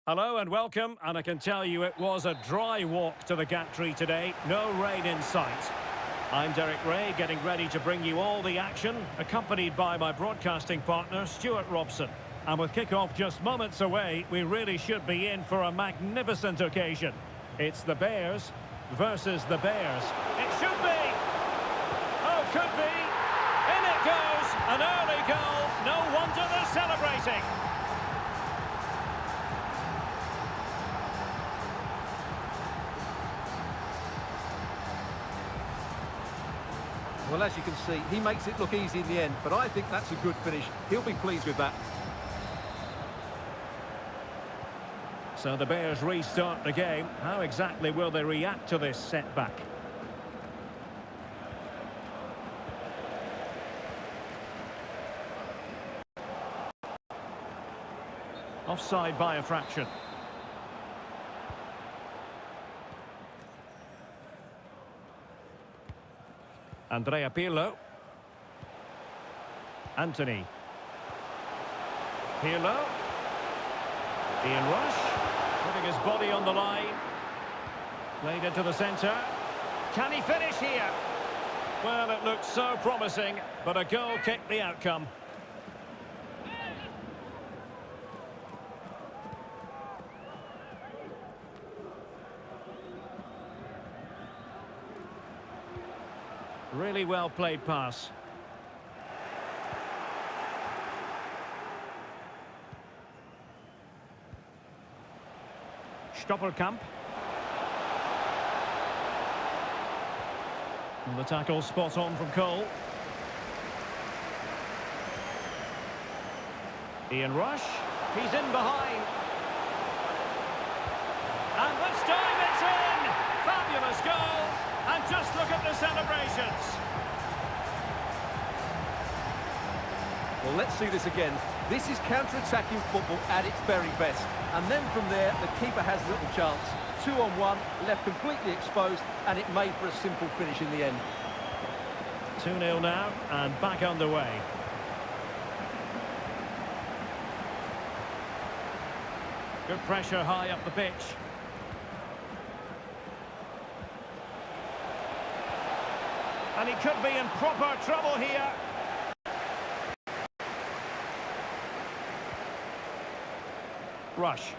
Hello and welcome, and I can tell you it was a dry walk to the gantry today, no rain in sight. I'm Derek Ray, getting ready to bring you all the action, accompanied by my broadcasting partner, Stuart Robson. And with kick-off just moments away, we really should be in for a magnificent occasion. It's the Bears versus the Bears. It should be! Oh, could be! In it goes! An early goal! No wonder they're celebrating! Well, as you can see, he makes it look easy in the end, but I think that's a good finish. He'll be pleased with that. So the Bears restart the game. How exactly will they react to this setback? Offside by a fraction. Andrea Pirlo. Anthony. Pirlo. Ian Rush. Putting his body on the line. Played into the centre. Can he finish here? Well, it looked so promising, but a goal kicked the outcome. Really well played pass. Stoppelkamp. And the tackle spot on from Cole. Ian Rush. He's in behind. And this time it's in! Fabulous goal! And just look at the celebrations. Well, let's see this again. This is counter-attacking football at its very best. And then from there, the keeper has little chance. 2-on-1, left completely exposed, and it made for a simple finish in the end. 2-0 now, and back underway. Good pressure high up the pitch. And he could be in proper trouble here. Rush.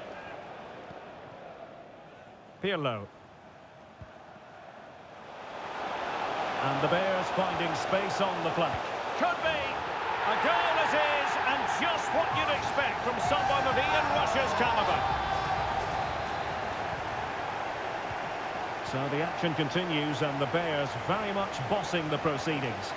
Pirlo. And the Bears finding space on the flank. Could be. A goal it is, and just what you'd expect from someone of Ian Rush's calibre. So the action continues, and the Bears very much bossing the proceedings.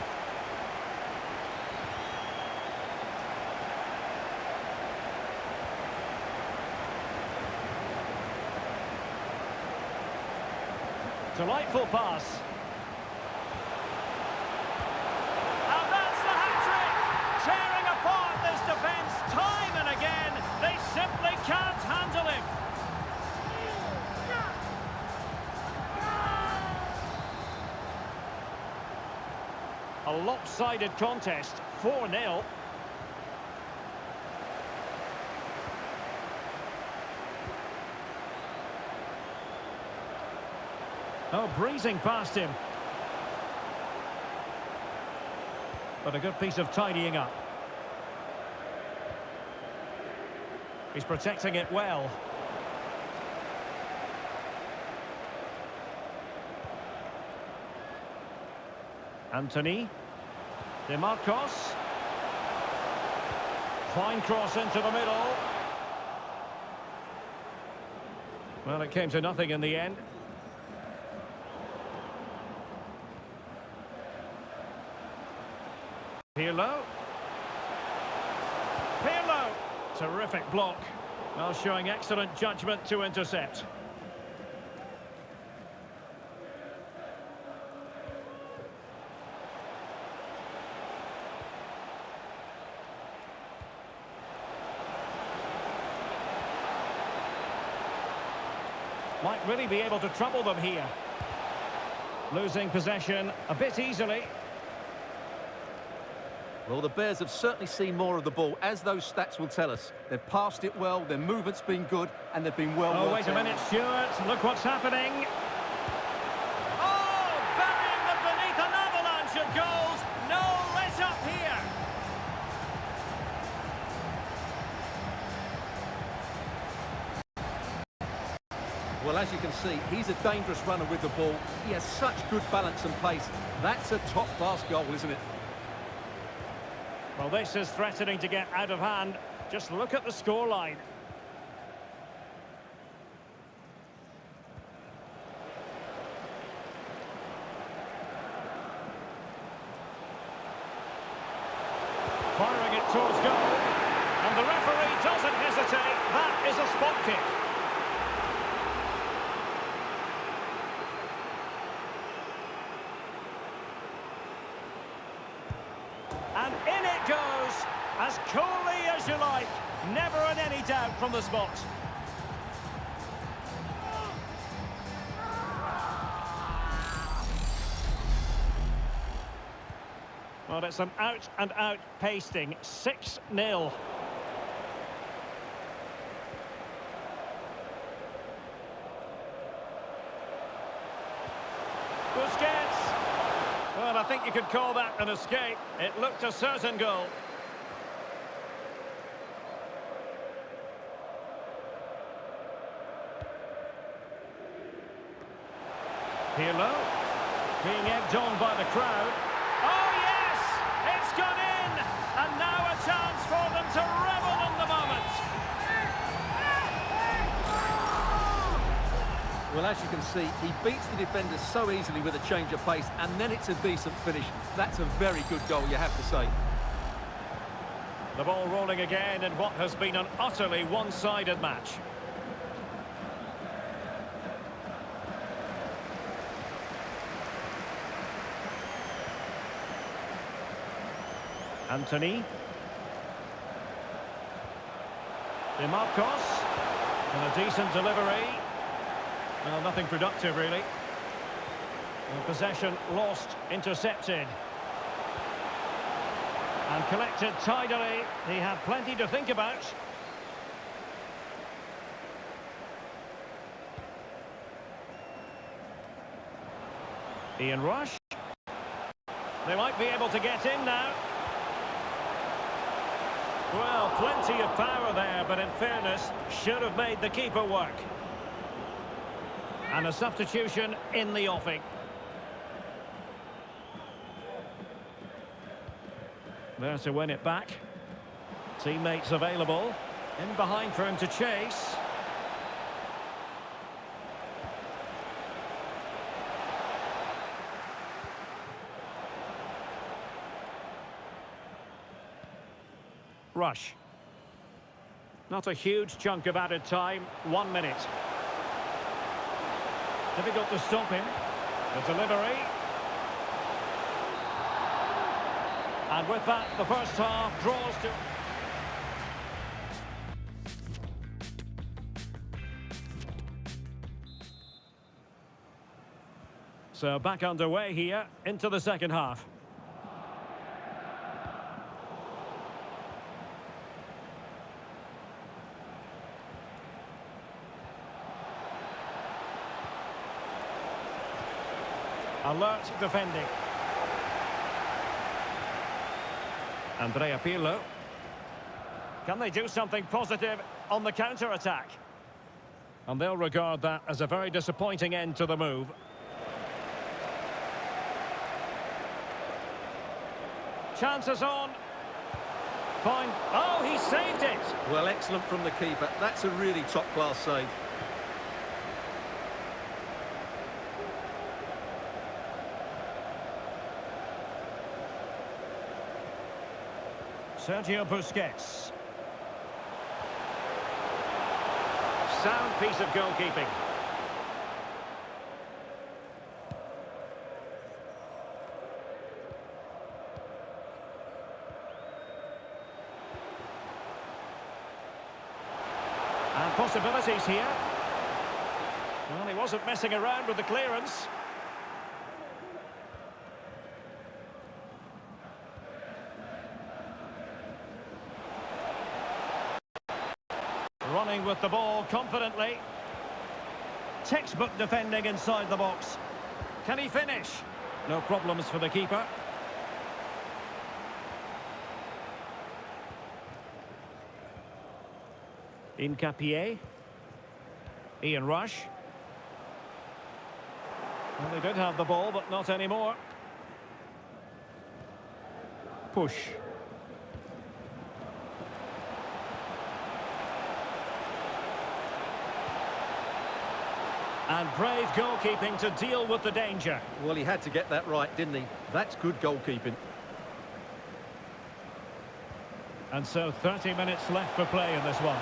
Delightful pass. And that's the hat-trick! Tearing apart this defence time and again. They simply can't handle him. A lopsided contest, 4-0. Oh, breezing past him. But a good piece of tidying up. He's protecting it well. Anthony. DeMarcos. Fine cross into the middle. Well, it came to nothing in the end. Pirlo. Pirlo! Terrific block. Well, showing excellent judgment to intercept. Might really be able to trouble them here. Losing possession a bit easily. Well, the Bears have certainly seen more of the ball, as those stats will tell us. They've passed it well, their movement's been good, and they've been well Oh, worked wait a out. minute, Stuart. Look what's happening. Oh, burying them beneath an avalanche of goals. No let up here. Well, as you can see, he's a dangerous runner with the ball. He has such good balance and pace. That's a top-class goal, isn't it? Well, this is threatening to get out of hand. Just look at the scoreline. Firing it towards goal. And the referee doesn't hesitate. That is a spot kick. And in it goes, as coolly as you like. Never in any doubt from the spot. Well, it's an out-and-out pasting. 6-0. Busquets. Well, I think you could call that an escape. It looked a certain goal. Pirlo, being egged on by the crowd. Oh, yes! It's gone in! And now a chance for them to revel in the moment. Well, as you can see, he beats the defenders so easily with a change of pace, and then it's a decent finish. That's a very good goal, you have to say. The ball rolling again in what has been an utterly one-sided match. Anthony. DeMarcos. And a decent delivery. Well, nothing productive, really. Well, possession lost, intercepted. And collected tidily. He had plenty to think about. Ian Rush. They might be able to get in now. Well, plenty of power there, but in fairness, should have made the keeper work. And a substitution in the offing. There to win it back. Teammates available. In behind for him to chase. Rush. Not a huge chunk of added time. 1 minute. Difficult to stop him. The delivery. And with that, the first half draws to... So back underway here into the second half. Alert defending. Andrea Pirlo. Can they do something positive on the counter-attack? And they'll regard that as a very disappointing end to the move. Chances on. Fine. Oh, he saved it. Well, excellent from the keeper. That's a really top-class save. Sergio Busquets. Sound piece of goalkeeping. And possibilities here. Well, he wasn't messing around with the clearance. Running with the ball confidently. Textbook defending inside the box. Can he finish? No problems for the keeper. Incapié. Ian Rush. Well, they did have the ball, but not anymore. Push. And brave goalkeeping to deal with the danger. Well, he had to get that right, didn't he? That's good goalkeeping. And so 30 minutes left for play in this one.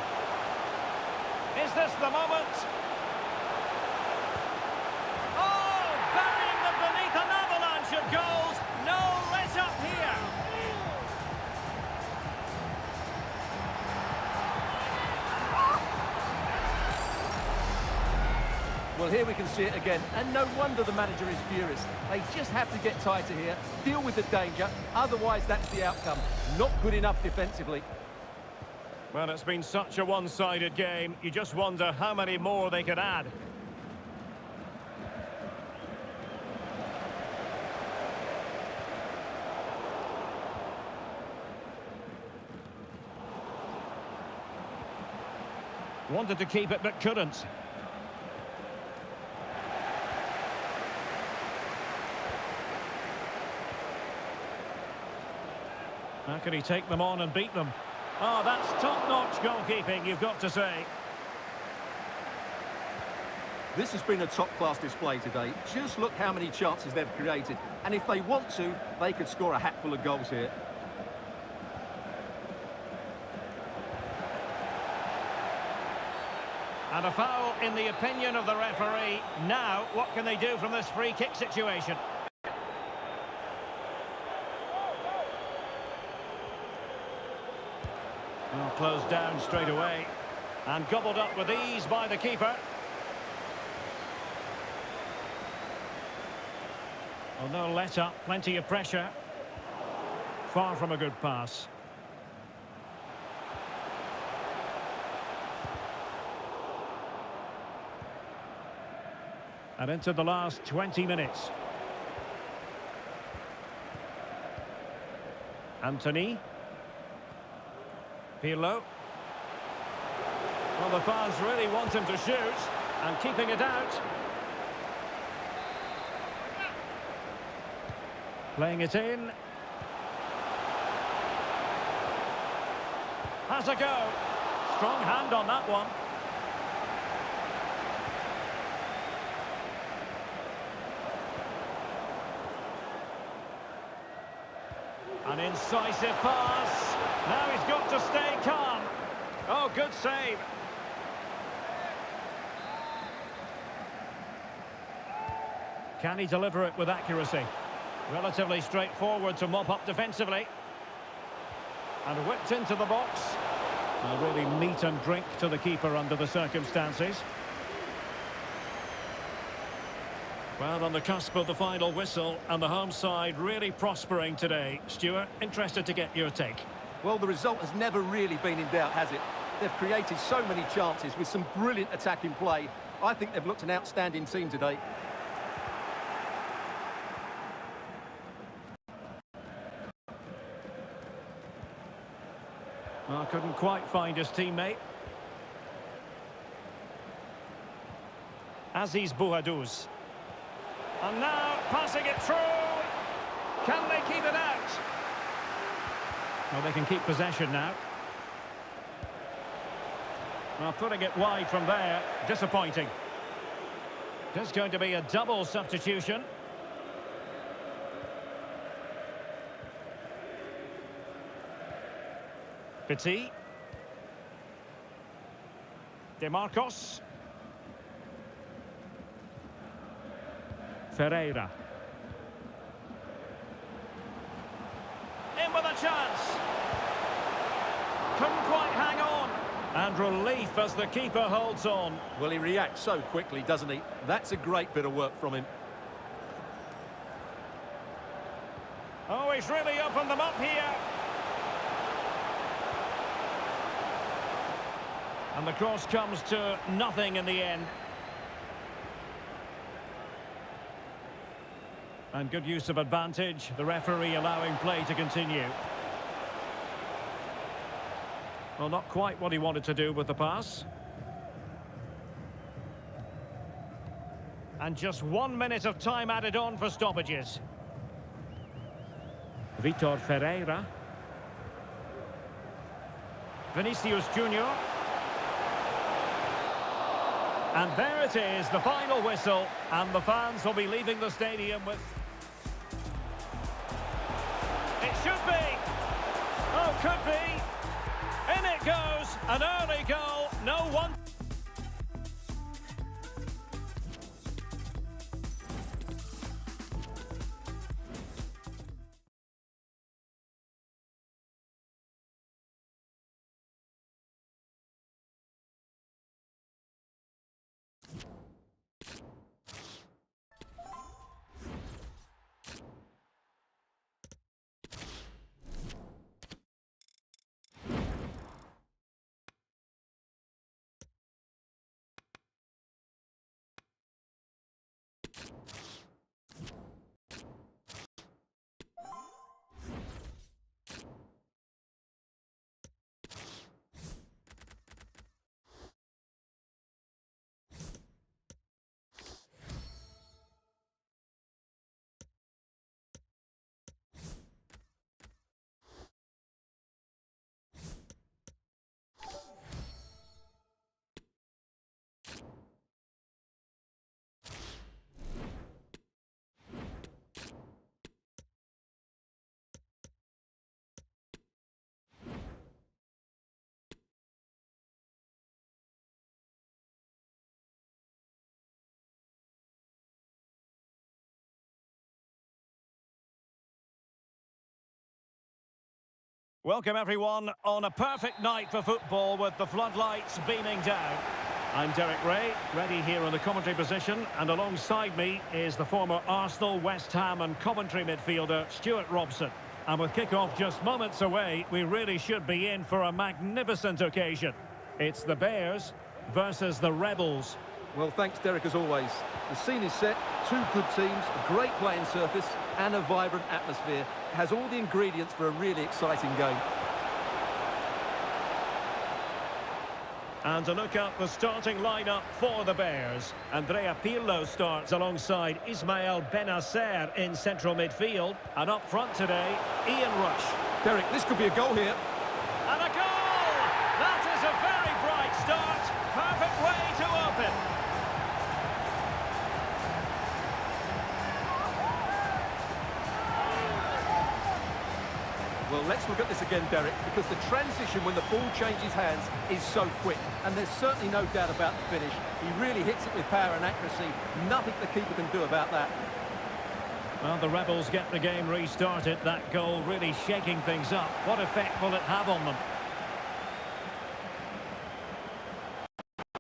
Is this the moment? Oh, burying them beneath an avalanche of goals. No let up here. Well, here we can see it again, and no wonder the manager is furious. They just have to get tighter here, deal with the danger, otherwise that's the outcome. Not good enough defensively. Well, it's been such a one-sided game. You just wonder how many more they could add. Wanted to keep it, but couldn't. How can he take them on and beat them? Oh, that's top-notch goalkeeping, you've got to say. This has been a top-class display today. Just look how many chances they've created. And if they want to, they could score a hatful of goals here. And a foul in the opinion of the referee. Now, what can they do from this free kick situation? Well, closed down straight away. And gobbled up with ease by the keeper. Well, no let-up, plenty of pressure. Far from a good pass. And into the last 20 minutes. Anthony. Pirlo. Well, the fans really want him to shoot, and keeping it out. Playing it in. Has a go. Strong hand on that one. An incisive pass. Now he's got to stay calm. Oh, good save. Can he deliver it with accuracy? Relatively straightforward to mop up defensively. And whipped into the box. A really meat and drink to the keeper under the circumstances. Well, on the cusp of the final whistle, and the home side really prospering today. Stuart, interested to get your take. Well, the result has never really been in doubt, has it? They've created so many chances with some brilliant attacking play. I think they've looked an outstanding team today. Well, couldn't quite find his teammate. Aziz Bouhadouz. And now, passing it through. Can they keep it out? Well, they can keep possession now. Well, putting it wide from there, disappointing. Just going to be a double substitution. Petit. DeMarcos. Ferreira. In with a chance. Couldn't quite hang on. And relief as the keeper holds on. Well, he reacts so quickly, doesn't he? That's a great bit of work from him. Oh, he's really opened them up here. And the cross comes to nothing in the end. And good use of advantage, the referee allowing play to continue. Well, not quite what he wanted to do with the pass. And just 1 minute of time added on for stoppages. Vitor Ferreira. Vinicius Junior. And there it is, the final whistle, and the fans will be leaving the stadium with... It should be! Oh, could be! In it goes, an early goal, no one... Welcome everyone on a perfect night for football with the floodlights beaming down. I'm Derek Ray, ready here in the commentary position, and alongside me is the former Arsenal, West Ham and Coventry midfielder Stuart Robson. And with kick-off just moments away, we really should be in for a magnificent occasion. It's the Bears versus the Rebels. Well, thanks, Derek, as always. The scene is set, two good teams, a great playing surface and a vibrant atmosphere. It has all the ingredients for a really exciting game. And to look at the starting lineup for the Bears. Andrea Pirlo starts alongside Ismael Benacer in central midfield. And up front today, Ian Rush. Derek, this could be a goal here. And a goal! That is a very bright start. Perfect way to open. Well, let's look at this again, Derek, because the transition when the ball changes hands is so quick. And there's certainly no doubt about the finish. He really hits it with power and accuracy. Nothing the keeper can do about that. Well, the Rebels get the game restarted. That goal really shaking things up. What effect will it have on them?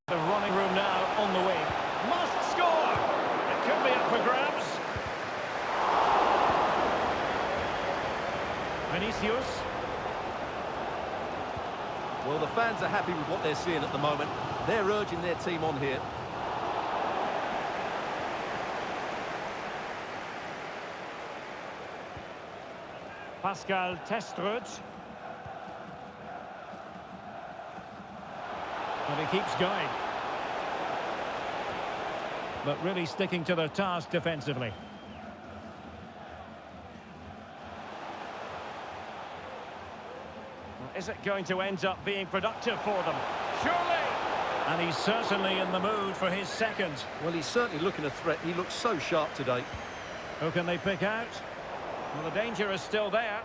The running room now on the wing. Must score! It could be up for grabs. Vinicius. Well, the fans are happy with what they're seeing at the moment. They're urging their team on here. Pascal Testrud. And he keeps going. But really sticking to their task defensively. Is it going to end up being productive for them? Surely! And he's certainly in the mood for his second. Well, he's certainly looking a threat. He looks so sharp today. Who can they pick out? Well, the danger is still there.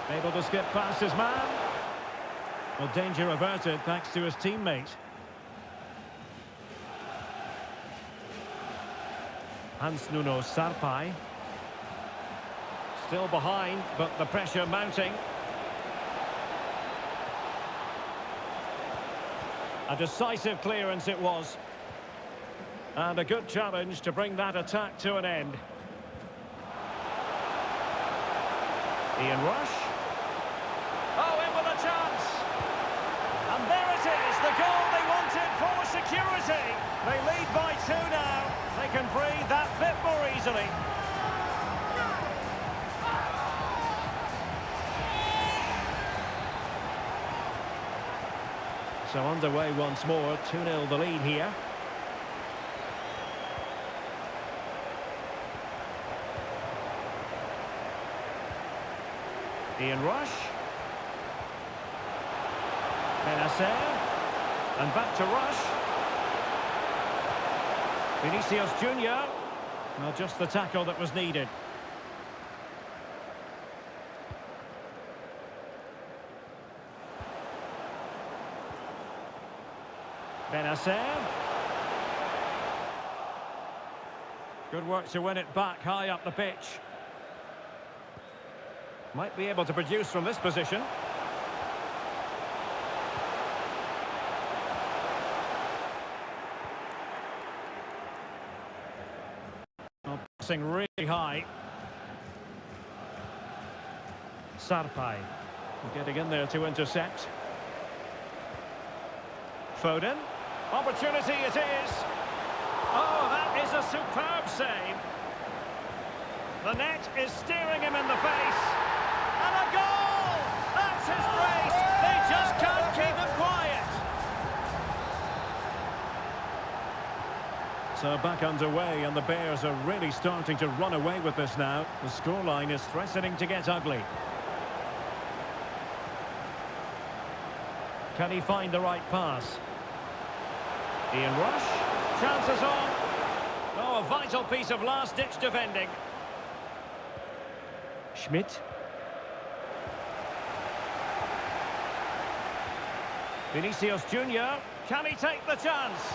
Able to skip past his man. Well, danger averted thanks to his teammate. Hans-Nuno Sarpai. Still behind, but the pressure mounting. A decisive clearance it was. And a good challenge to bring that attack to an end. Ian Rush. Oh, in with a chance. And there it is, the goal they wanted for security. They lead by 2 now. They can breathe that bit more easily. So underway once more, 2-0 the lead here. Ian Rush. Benacer. And back to Rush. Vinicius Junior. Well, just the tackle that was needed. Benacer. Good work to win it back high up the pitch. Might be able to produce from this position. Oh, passing really high. Sarpai getting in there to intercept. Foden. Opportunity it is. Oh, that is a superb save. The net is staring him in the face. And a goal! That's his brace. They just can't keep him quiet. So back underway, and the Bears are really starting to run away with this now. The scoreline is threatening to get ugly. Can he find the right pass? Ian Rush. Chances on. Oh, a vital piece of last-ditch defending. Schmidt. Vinicius Junior. Can he take the chance?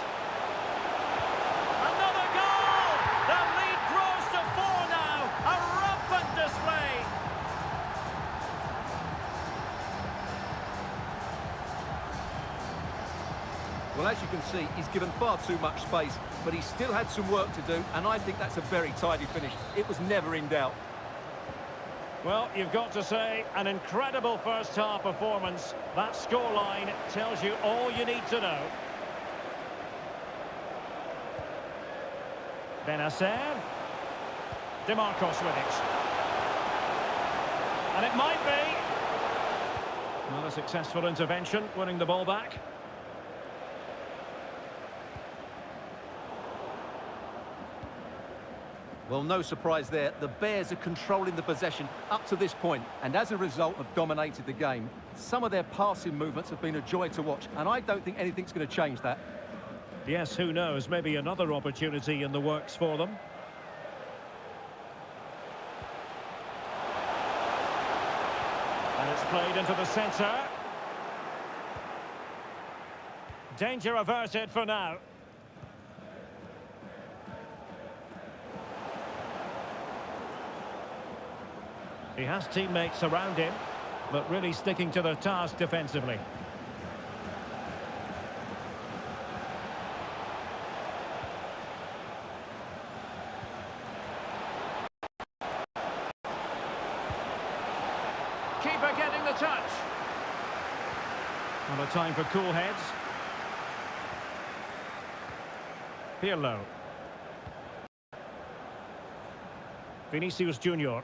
Another goal! The lead grows to 4 now. A rampant display. Well, as you can see, he's given far too much space, but he still had some work to do, and I think that's a very tidy finish. It was never in doubt. Well, you've got to say, an incredible first-half performance. That scoreline tells you all you need to know. Benacer. DeMarcos with it. And it might be. Well, a successful intervention, winning the ball back. Well, no surprise there. The Bears are controlling the possession up to this point, and as a result have dominated the game. Some of their passing movements have been a joy to watch, and I don't think anything's going to change that. Yes, who knows? Maybe another opportunity in the works for them. And it's played into the centre. Danger averted for now. He has teammates around him, but really sticking to their task defensively. Keeper getting the touch. Well, a time for cool heads. Pirlo. Vinicius Junior.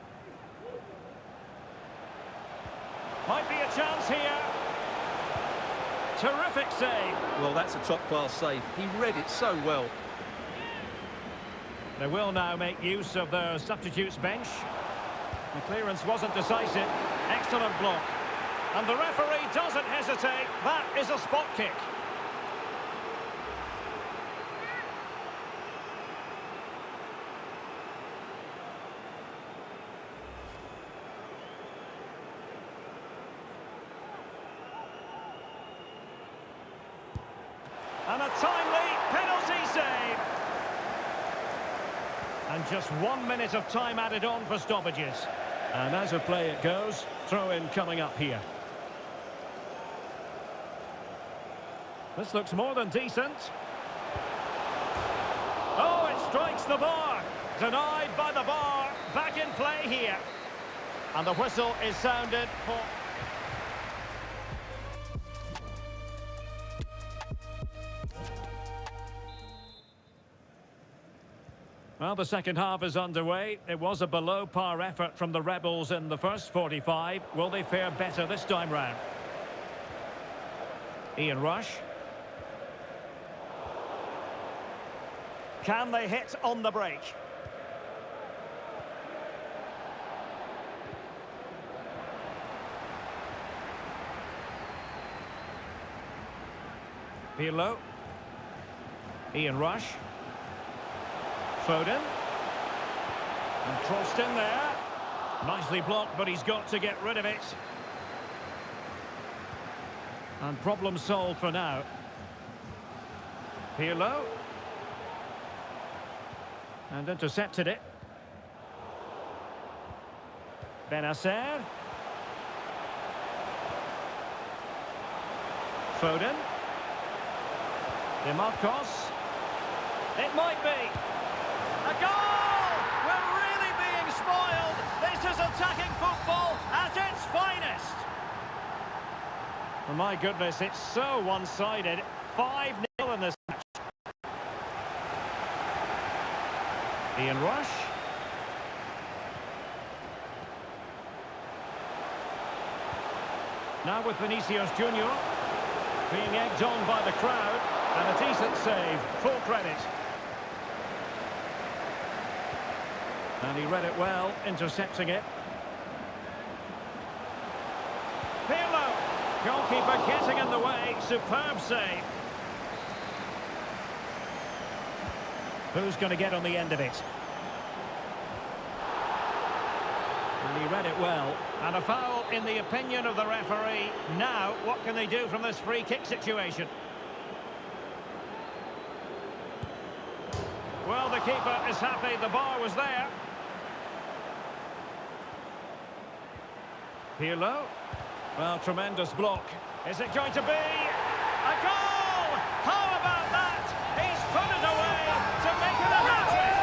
Might be a chance here. Terrific save. Well, that's a top-class save. He read it so well. They will now make use of their substitutes bench. The clearance wasn't decisive. Excellent block. And the referee doesn't hesitate. That is a spot kick. And a timely penalty save. And just 1 minute of time added on for stoppages. And as of play it goes, throw-in coming up here. This looks more than decent. Oh, it strikes the bar. Denied by the bar. Back in play here. And the whistle is sounded for... Well, the second half is underway. It was a below-par effort from the Rebels in the first 45. Will they fare better this time round? Ian Rush. Can they hit on the break? Pirlo. Ian Rush. Foden. And crossed in there. Nicely blocked, but he's got to get rid of it. And problem solved for now. Pirlo. And intercepted it. Benacer. Foden. Demarcos. It might be. A goal! We're really being spoiled. This is attacking football at its finest. Oh my goodness, it's so one-sided. 5-0 in this match. Ian Rush. Now with Vinicius Junior being egged on by the crowd, and a decent save, full credit. And he read it well, intercepting it. Pirlo, goalkeeper getting in the way, superb save. Who's going to get on the end of it? And he read it well. And a foul in the opinion of the referee. Now, what can they do from this free kick situation? Well, the keeper is happy the bar was there. Pirlo. Well, tremendous block. Is it going to be a goal? How about that? He's put it away to make it a hat-trick.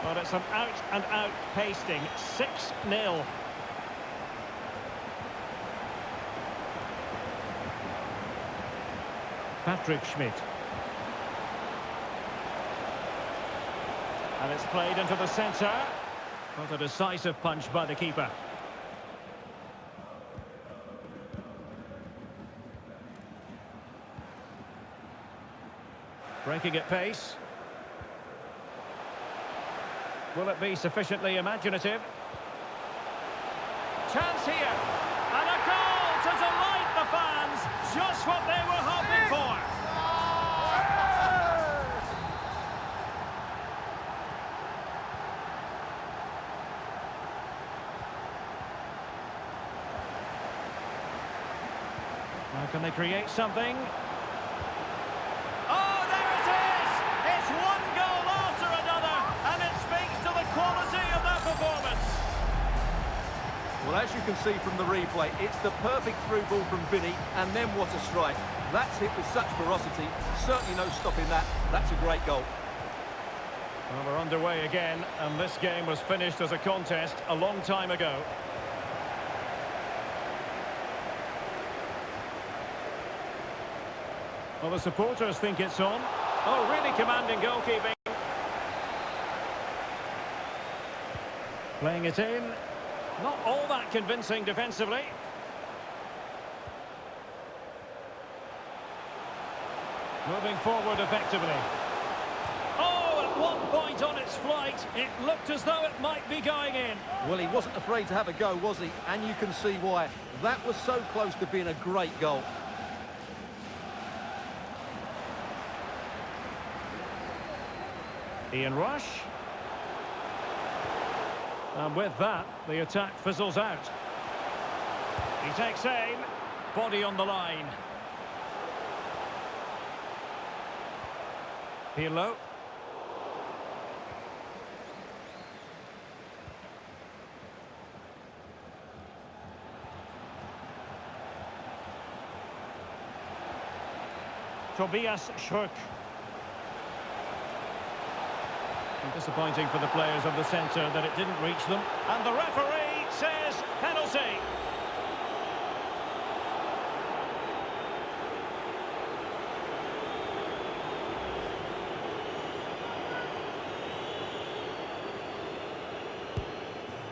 Well, it's an out-and-out pasting. 6-0. Patrick Schmidt. And it's played into the centre. Not a decisive punch by the keeper. Breaking at pace. Will it be sufficiently imaginative? Chance here. And a goal to delight the fans. Just what they were hoping for. Now can they create something? Oh, there it is! It's one goal after another, and it speaks to the quality of their performance. Well, as you can see from the replay, it's the perfect through ball from Vinny, and then what a strike. That's hit with such ferocity. Certainly no stopping that. That's a great goal. Well, we're underway again, and this game was finished as a contest a long time ago. Well, the supporters think it's on. Oh, really commanding goalkeeping. Playing it in. Not all that convincing defensively. Moving forward effectively. Oh, at one point on its flight, it looked as though it might be going in. Well, he wasn't afraid to have a go, was he? And you can see why. That was so close to being a great goal. Ian Rush. And with that, the attack fizzles out. He takes aim. Body on the line. Pirlo. Tobias Schrock. Disappointing for the players of the centre that it didn't reach them. And the referee says penalty.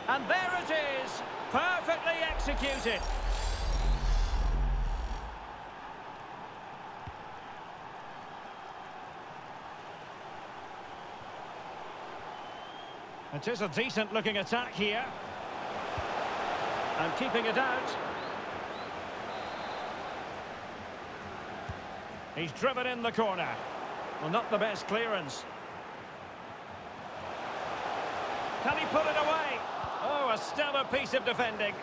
And there it is, perfectly executed. It is a decent-looking attack here. And keeping it out. He's driven in the corner. Well, not the best clearance. Can he put it away? Oh, a stellar piece of defending.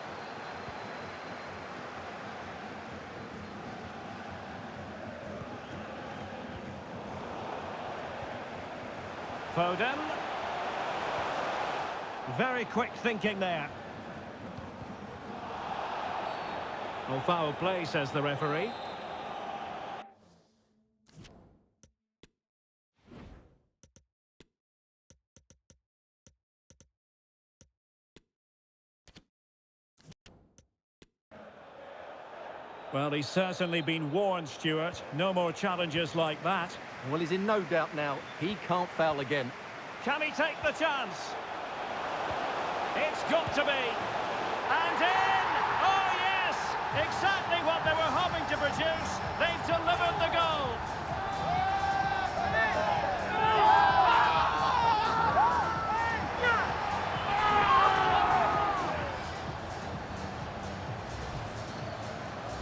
Foden. Very quick thinking there. No foul play, says the referee. Well, he's certainly been warned, Stuart. No more challenges like that. Well, he's in no doubt now. He can't foul again. Can he take the chance? It's got to be. And in! Oh, yes! Exactly what they were hoping to produce. They've delivered the goal.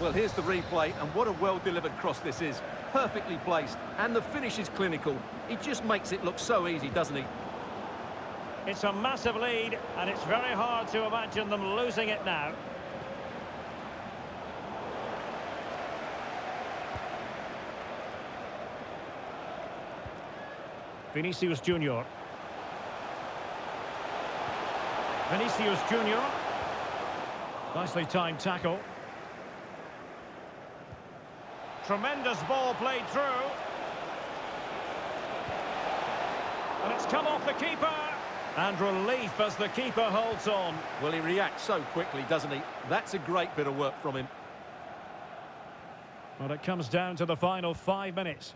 Well, here's the replay, and what a well-delivered cross this is. Perfectly placed, and the finish is clinical. He just makes it look so easy, doesn't he? It's a massive lead, and it's very hard to imagine them losing it now. Vinicius Junior. Vinicius Junior. Nicely timed tackle. Tremendous ball played through. And it's come off the keeper. And relief as the keeper holds on. Well, he reacts so quickly, doesn't he? That's a great bit of work from him. Well, it comes down to the final 5 minutes.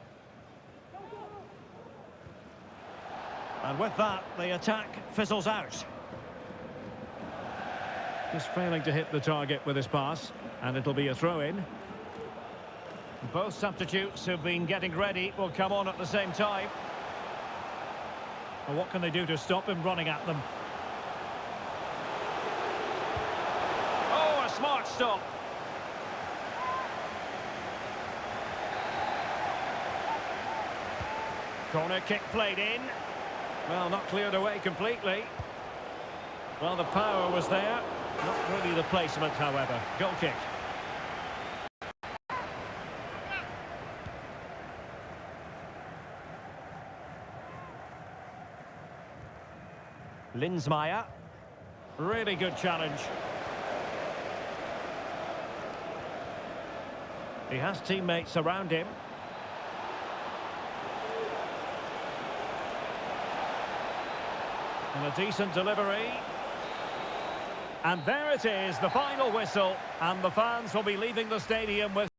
And with that, the attack fizzles out. Just failing to hit the target with his pass. And it'll be a throw-in. Both substitutes who've been getting ready will come on at the same time. Well, what can they do to stop him running at them? Oh, a smart stop. Corner kick played in. Well, not cleared away completely. Well, the power was there. Not really the placement, however. Goal kick. Linsmeyer. Really good challenge. He has teammates around him. And a decent delivery. And there it is, the final whistle. And the fans will be leaving the stadium with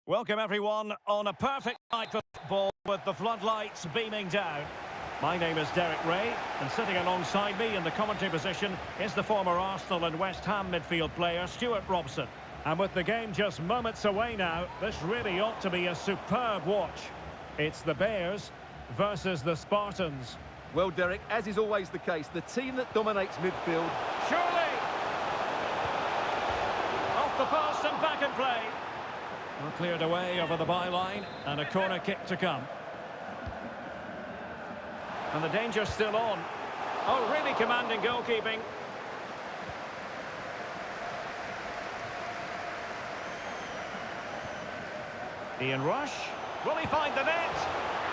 Welcome everyone on a perfect night for football with the floodlights beaming down. My name is Derek Ray, and sitting alongside me in the commentary position is the former Arsenal and West Ham midfield player Stuart Robson. And with the game just moments away now, this really ought to be a superb watch. It's the Bears versus the Spartans. Well, Derek, as is always the case, the team that dominates midfield... Surely! Off the post and back in play. Well, cleared away over the byline, and a corner kick to come. And the danger's still on. Oh, really commanding goalkeeping. Ian Rush. Will he find the net?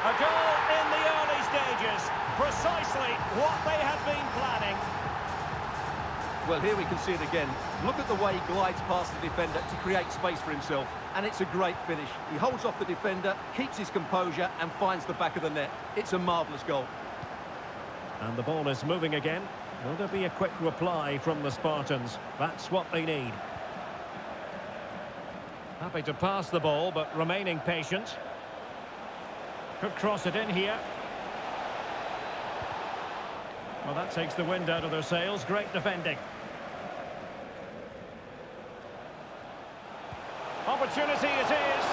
A goal in the early stages. Precisely what they had been planning. Well, here we can see it again. Look at the way he glides past the defender to create space for himself. And it's a great finish. He holds off the defender, keeps his composure, and finds the back of the net. It's a marvellous goal. And the ball is moving again. Will there be a quick reply from the Spartans? That's what they need. Happy to pass the ball, but remaining patient. Could cross it in here. Well, that takes the wind out of their sails. Great defending. Opportunity it is.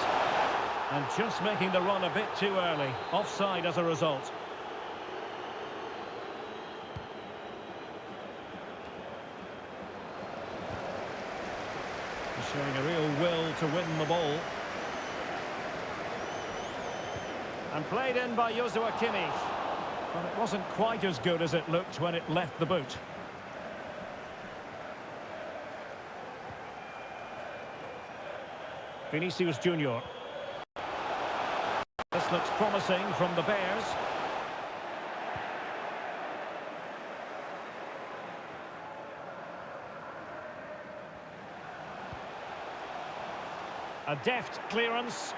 And just making the run a bit too early. Offside as a result. Showing a real will to win the ball. And played in by Joshua Kimmich. But it wasn't quite as good as it looked when it left the boot. Vinicius Junior. This looks promising from the Bears. A deft clearance.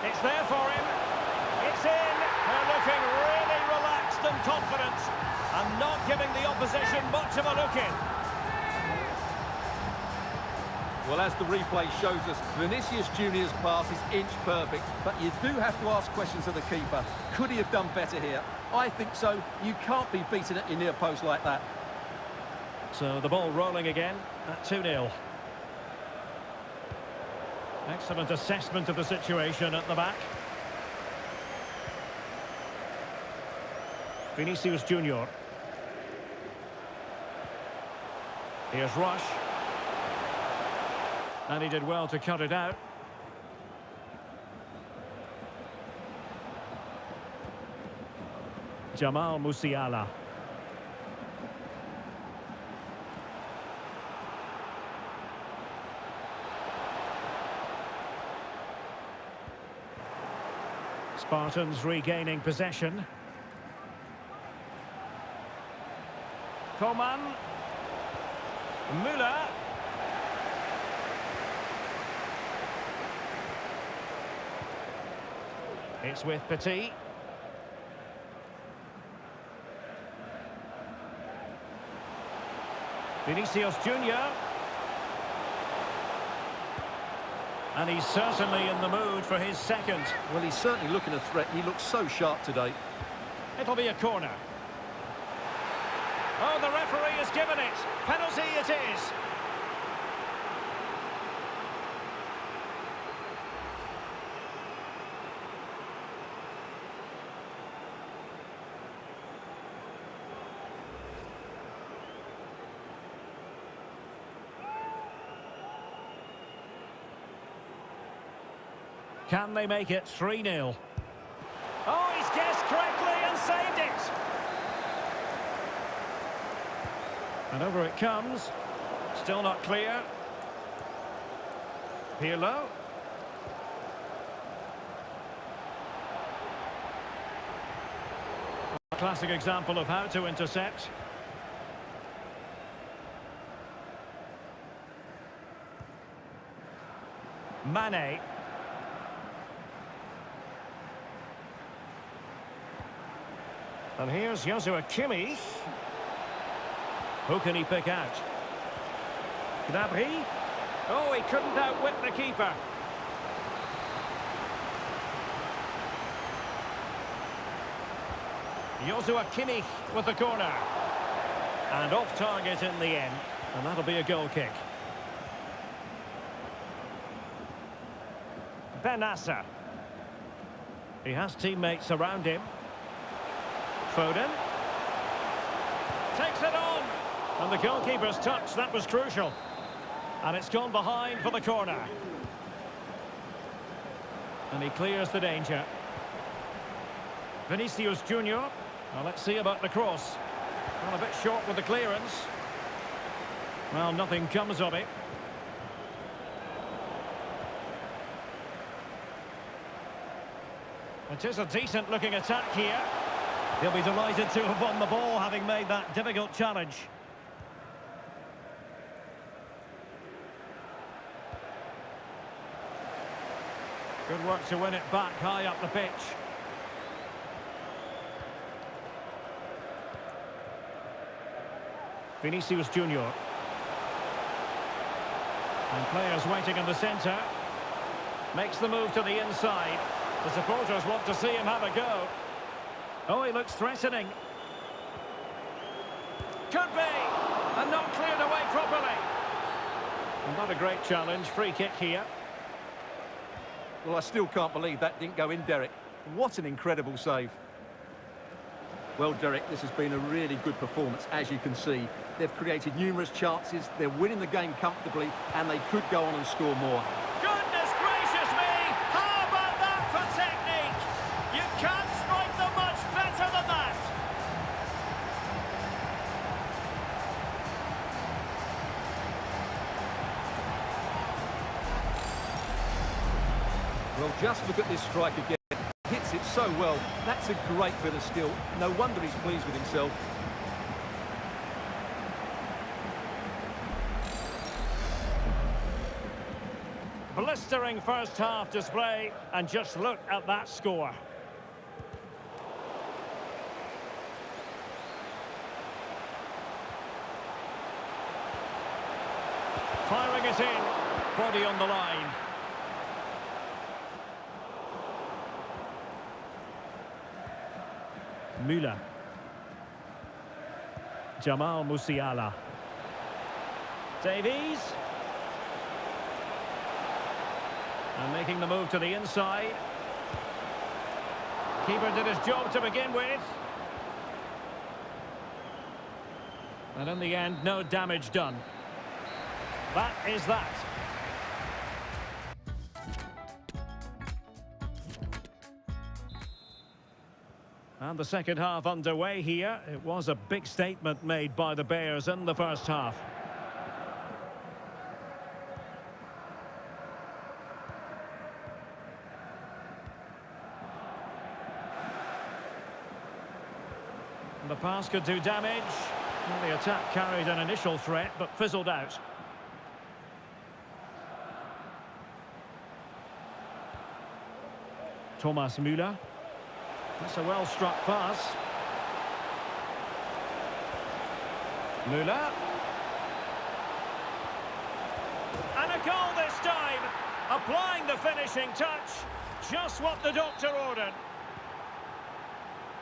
It's there for him. It's in. They're looking really relaxed and confident, and not giving the opposition much of a look in. Well, as the replay shows us, Vinicius Junior's pass is inch perfect, but you do have to ask questions of the keeper. Could he have done better here? I think so. You can't be beaten at your near post like that. So the ball rolling again at 2-0. Excellent assessment of the situation at the back. Vinicius Junior. Here's Rush. And he did well to cut it out. Jamal Musiala. Spartans regaining possession. Coman. Müller. It's with Petit. Vinicius Junior. And he's certainly in the mood for his second. Well, he's certainly looking a threat. He looks so sharp today. It'll be a corner. Oh, the referee has given it. Penalty it is. Can they make it 3-0? Oh, he's guessed correctly and saved it. And over it comes. Still not clear. Pirlo. A classic example of how to intercept. Mane. And here's Joshua Kimmich. Who can he pick out? Gnabry. Oh, he couldn't outwit the keeper. Joshua Kimmich with the corner. And off target in the end. And that'll be a goal kick. Benassa. He has teammates around him. Foden. Takes it on. And the goalkeeper's touch, that was crucial. And it's gone behind for the corner. And he clears the danger. Vinicius Junior. Well, let's see about the cross. Well, a bit short with the clearance. Well, nothing comes of it. It is a decent-looking attack here. He'll be delighted to have won the ball, having made that difficult challenge. Good work to win it back high up the pitch. Vinicius Junior. And players waiting in the centre. Makes the move to the inside. The supporters want to see him have a go. Oh, he looks threatening. Could be! And not cleared away properly. Not a great challenge. Free kick here. Well, I still can't believe that didn't go in, Derek. What an incredible save. Well, Derek, this has been a really good performance, as you can see. They've created numerous chances, they're winning the game comfortably, and they could go on and score more. Goodness gracious me! How about that for technique? You can't strike them much better than that! Well, just look at this strike again. Hits it so well. That's a great bit of skill. No wonder he's pleased with himself. Blistering first half display, and just look at that score. Firing it in, body on the line. Müller. Jamal Musiala. Davies. And making the move to the inside. Keeper did his job to begin with. And in the end, no damage done. That is that. And the second half underway here. It was a big statement made by the Bears in the first half. The pass could do damage. Well, the attack carried an initial threat, but fizzled out. Thomas Müller. That's a well-struck pass. Müller. And a goal this time. Applying the finishing touch. Just what the doctor ordered.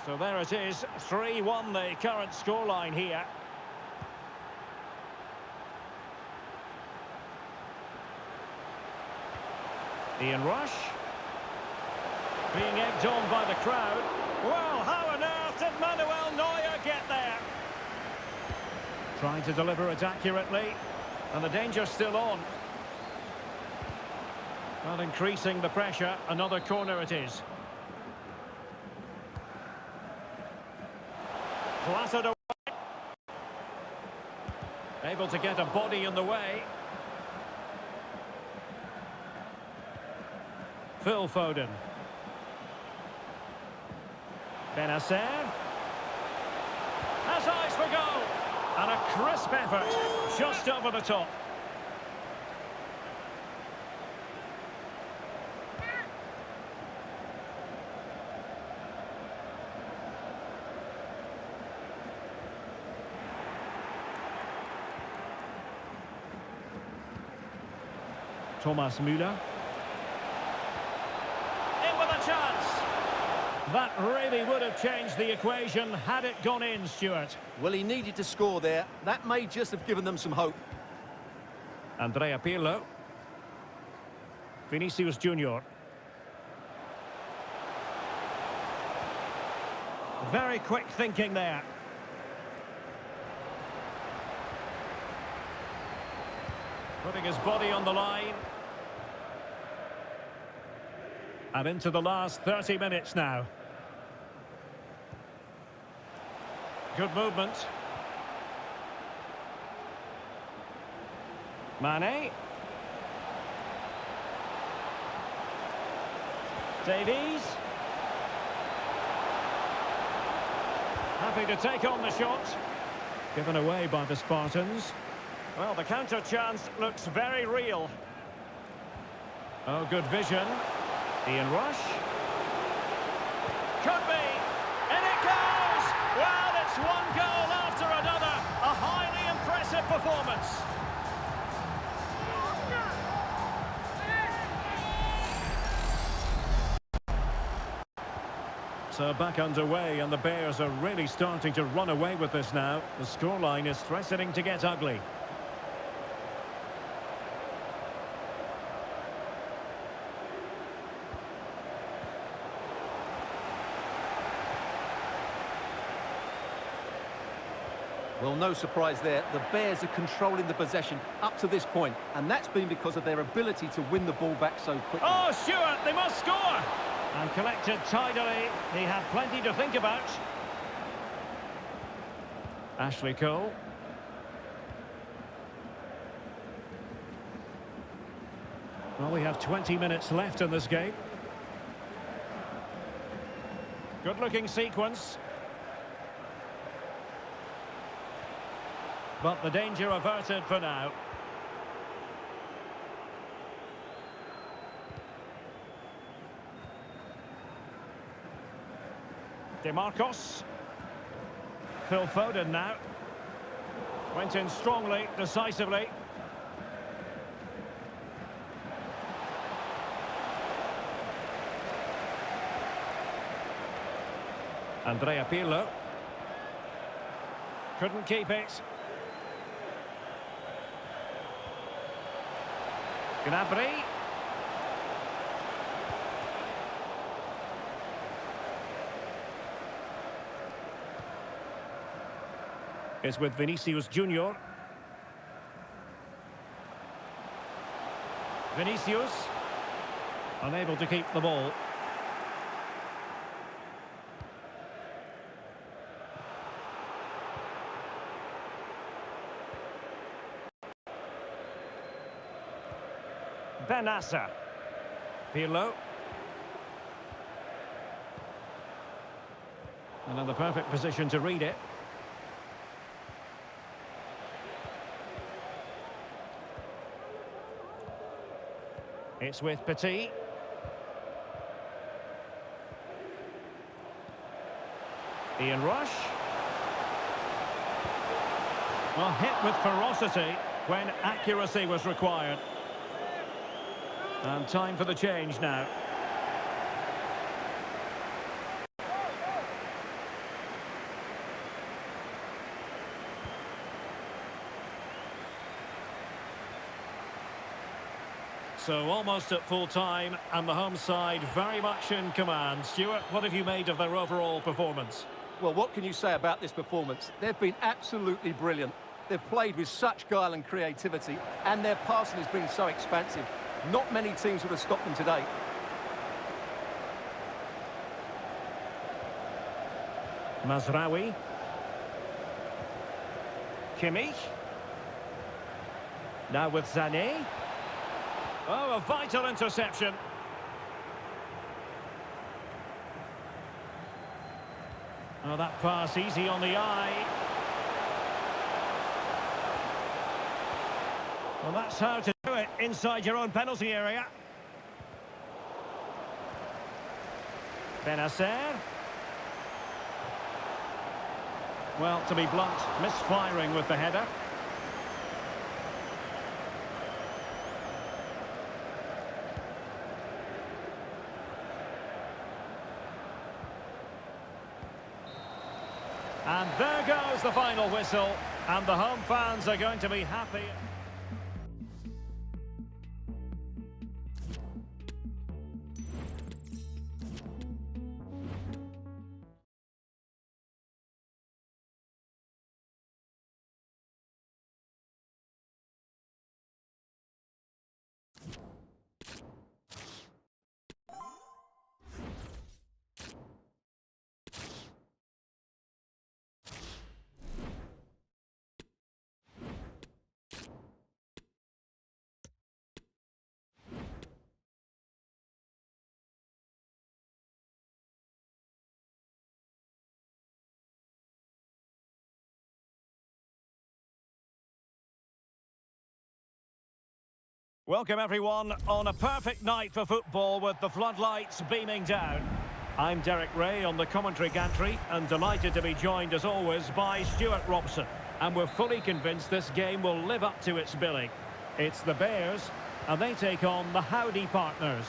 So there it is, 3-1 the current scoreline here. Ian Rush. Being egged on by the crowd. Well, how on earth did Manuel Neuer get there? Trying to deliver it accurately. And the danger's still on. Not increasing the pressure. Another corner it is. Clattered away. Able to get a body in the way. Phil Foden. Benassa. Has eyes for goal. And a crisp effort. Just over the top. Thomas Müller. In with a chance. That really would have changed the equation had it gone in, Stuart. Well, he needed to score there. That may just have given them some hope. Andrea Pirlo. Vinicius Junior. Very quick thinking there. Putting his body on the line. And into the last 30 minutes now. Good movement. Mane. Davies. Happy to take on the shot. Given away by the Spartans. Well, the counter chance looks very real. Oh, good vision. Ian Rush. Could be. And it goes! Well, it's one goal after another. A highly impressive performance. So back underway, and the Bears are really starting to run away with this now. The scoreline is threatening to get ugly. Well, no surprise there. The Bears are controlling the possession up to this point, and that's been because of their ability to win the ball back so quickly. Oh, Stuart, they must score! And collected tidily. He had plenty to think about. Ashley Cole. Well, we have 20 minutes left in this game. Good-looking sequence. But the danger averted for now. DeMarcos. Phil Foden now. Went in strongly, decisively. Andrea Pirlo. Couldn't keep it. Gnabry. Is with Vinicius Junior. Vinicius. Unable to keep the ball. Benassa. Pirlo. And in the perfect position to read it. It's with Petit. Ian Rush. Well, hit with ferocity when accuracy was required. And time for the change now. So almost at full time, and the home side very much in command. Stuart, what have you made of their overall performance? Well, what can you say about this performance? They've been absolutely brilliant. They've played with such guile and creativity, and their passing has been so expansive. Not many teams would have stopped them today. Mazraoui. Kimmich. Now with Sané. Oh, a vital interception. Oh, that pass easy on the eye. Well, that's how to do it inside your own penalty area. Benacer. Well, to be blunt, misfiring with the header. There goes the final whistle, and the home fans are going to be happy. Welcome everyone on a perfect night for football with the floodlights beaming down. I'm Derek Ray on the commentary gantry and delighted to be joined as always by Stuart Robson. And we're fully convinced this game will live up to its billing. It's the Bears and they take on the Howdy partners.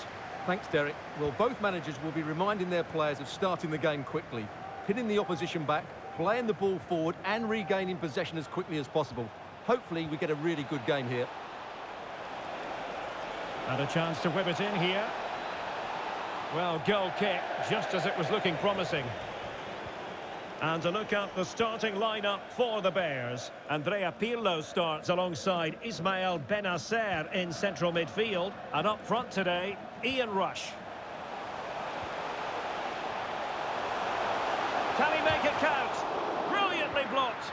Thanks, Derek. Well, both managers will be reminding their players of starting the game quickly, pinning the opposition back, playing the ball forward and regaining possession as quickly as possible. Hopefully we get a really good game here. And a chance to whip it in here. Well, goal kick, just as it was looking promising. And a look at the starting lineup for the Bears. Andrea Pirlo starts alongside Ismael Benacer in central midfield. And up front today, Ian Rush. Can he make it count? Brilliantly blocked.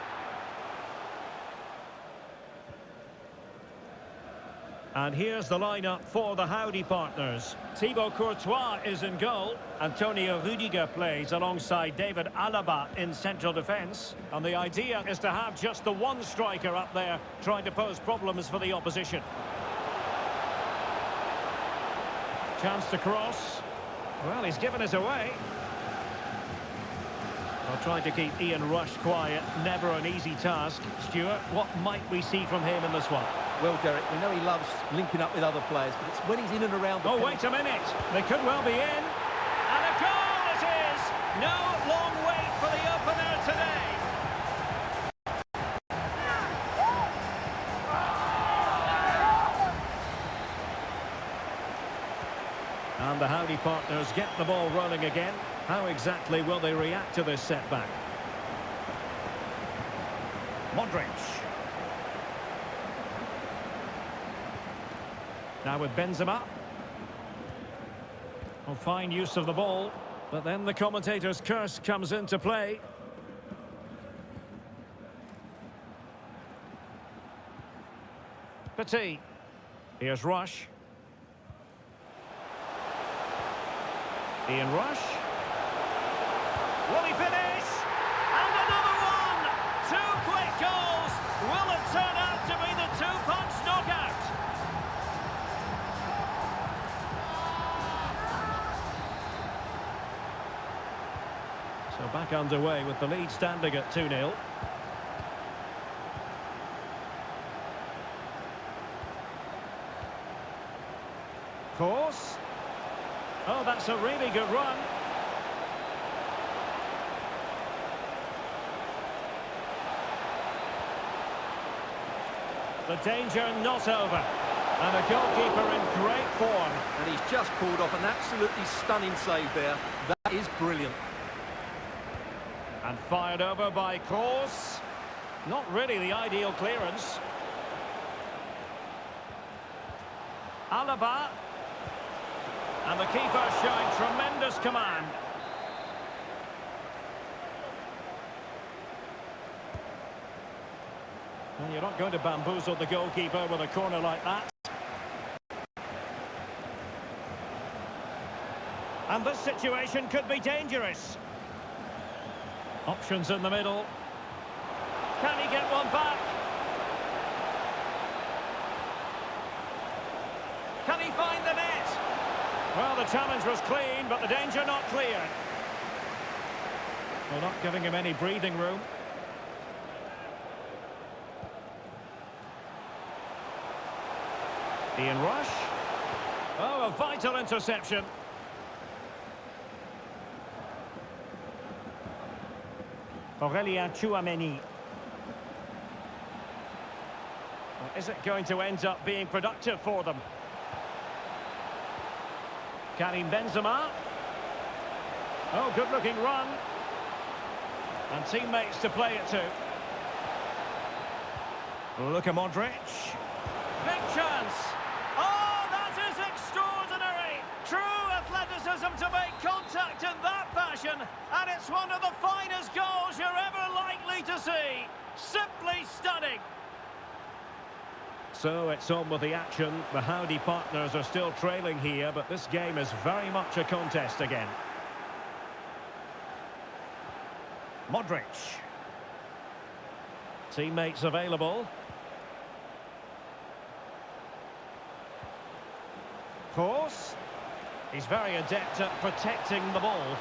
And here's the lineup for the Howdy partners. Thibaut Courtois is in goal. Antonio Rudiger plays alongside David Alaba in central defence. And the idea is to have just the one striker up there trying to pose problems for the opposition. Chance to cross. Well, he's given us away. Well, trying to keep Ian Rush quiet, never an easy task. Stuart, what might we see from him in this one? Well, Derek, we know he loves linking up with other players, but it's when he's in and around the... Oh, wait a minute. They could well be in. And a goal it is! No long wait for the opener today. And the Howdy partners get the ball rolling again. How exactly will they react to this setback? Modric. Now with Benzema. Well, fine use of the ball, but then the commentator's curse comes into play. Petit. Here's Rush. Ian Rush. Will he finish? And another one! Two quick goals! Will it turn out to be the two-punch knockout? So back underway with the lead standing at 2-0. Course. Oh, that's a really good run. The danger not over. And a goalkeeper in great form. And he's just pulled off an absolutely stunning save there. That is brilliant. And fired over by Kroos. Not really the ideal clearance. Alaba. And the keeper showing tremendous command. Well, you're not going to bamboozle the goalkeeper with a corner like that. And this situation could be dangerous. Options in the middle. Can he get one back? Can he find the net? Well, the challenge was clean, but the danger not cleared. Well, not giving him any breathing room. Ian Rush. Oh, a vital interception. Aurelien Tchouameni. Well, is it going to end up being productive for them? Karim Benzema. Oh, good-looking run. And teammates to play it to. Luka Modric. Big chance. Oh, that is extraordinary. True athleticism to make contact in that fashion. And it's one of the finest goals you're ever likely to see. Simply stunning. So it's on with the action. The Howdy partners are still trailing here, but this game is very much a contest again. Modric. Teammates available. Course. He's very adept at protecting the ball.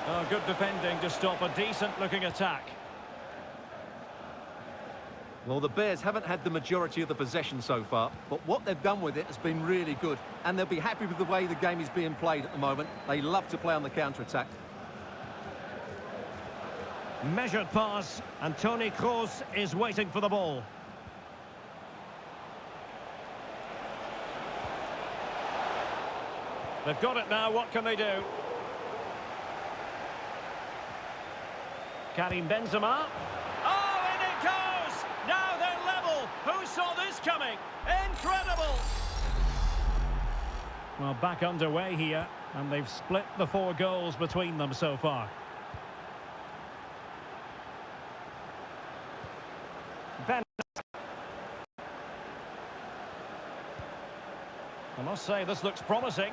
Oh, good defending to stop a decent-looking attack. Well, the Bears haven't had the majority of the possession so far, but what they've done with it has been really good, and they'll be happy with the way the game is being played at the moment. They love to play on the counter-attack. Measured pass, and Toni Kroos is waiting for the ball. They've got it now, what can they do? Karim Benzema. Oh, in it goes! Now they're level. Who saw this coming? Incredible! Well, back underway here, and they've split the 4 goals between them so far. I must say, this looks promising.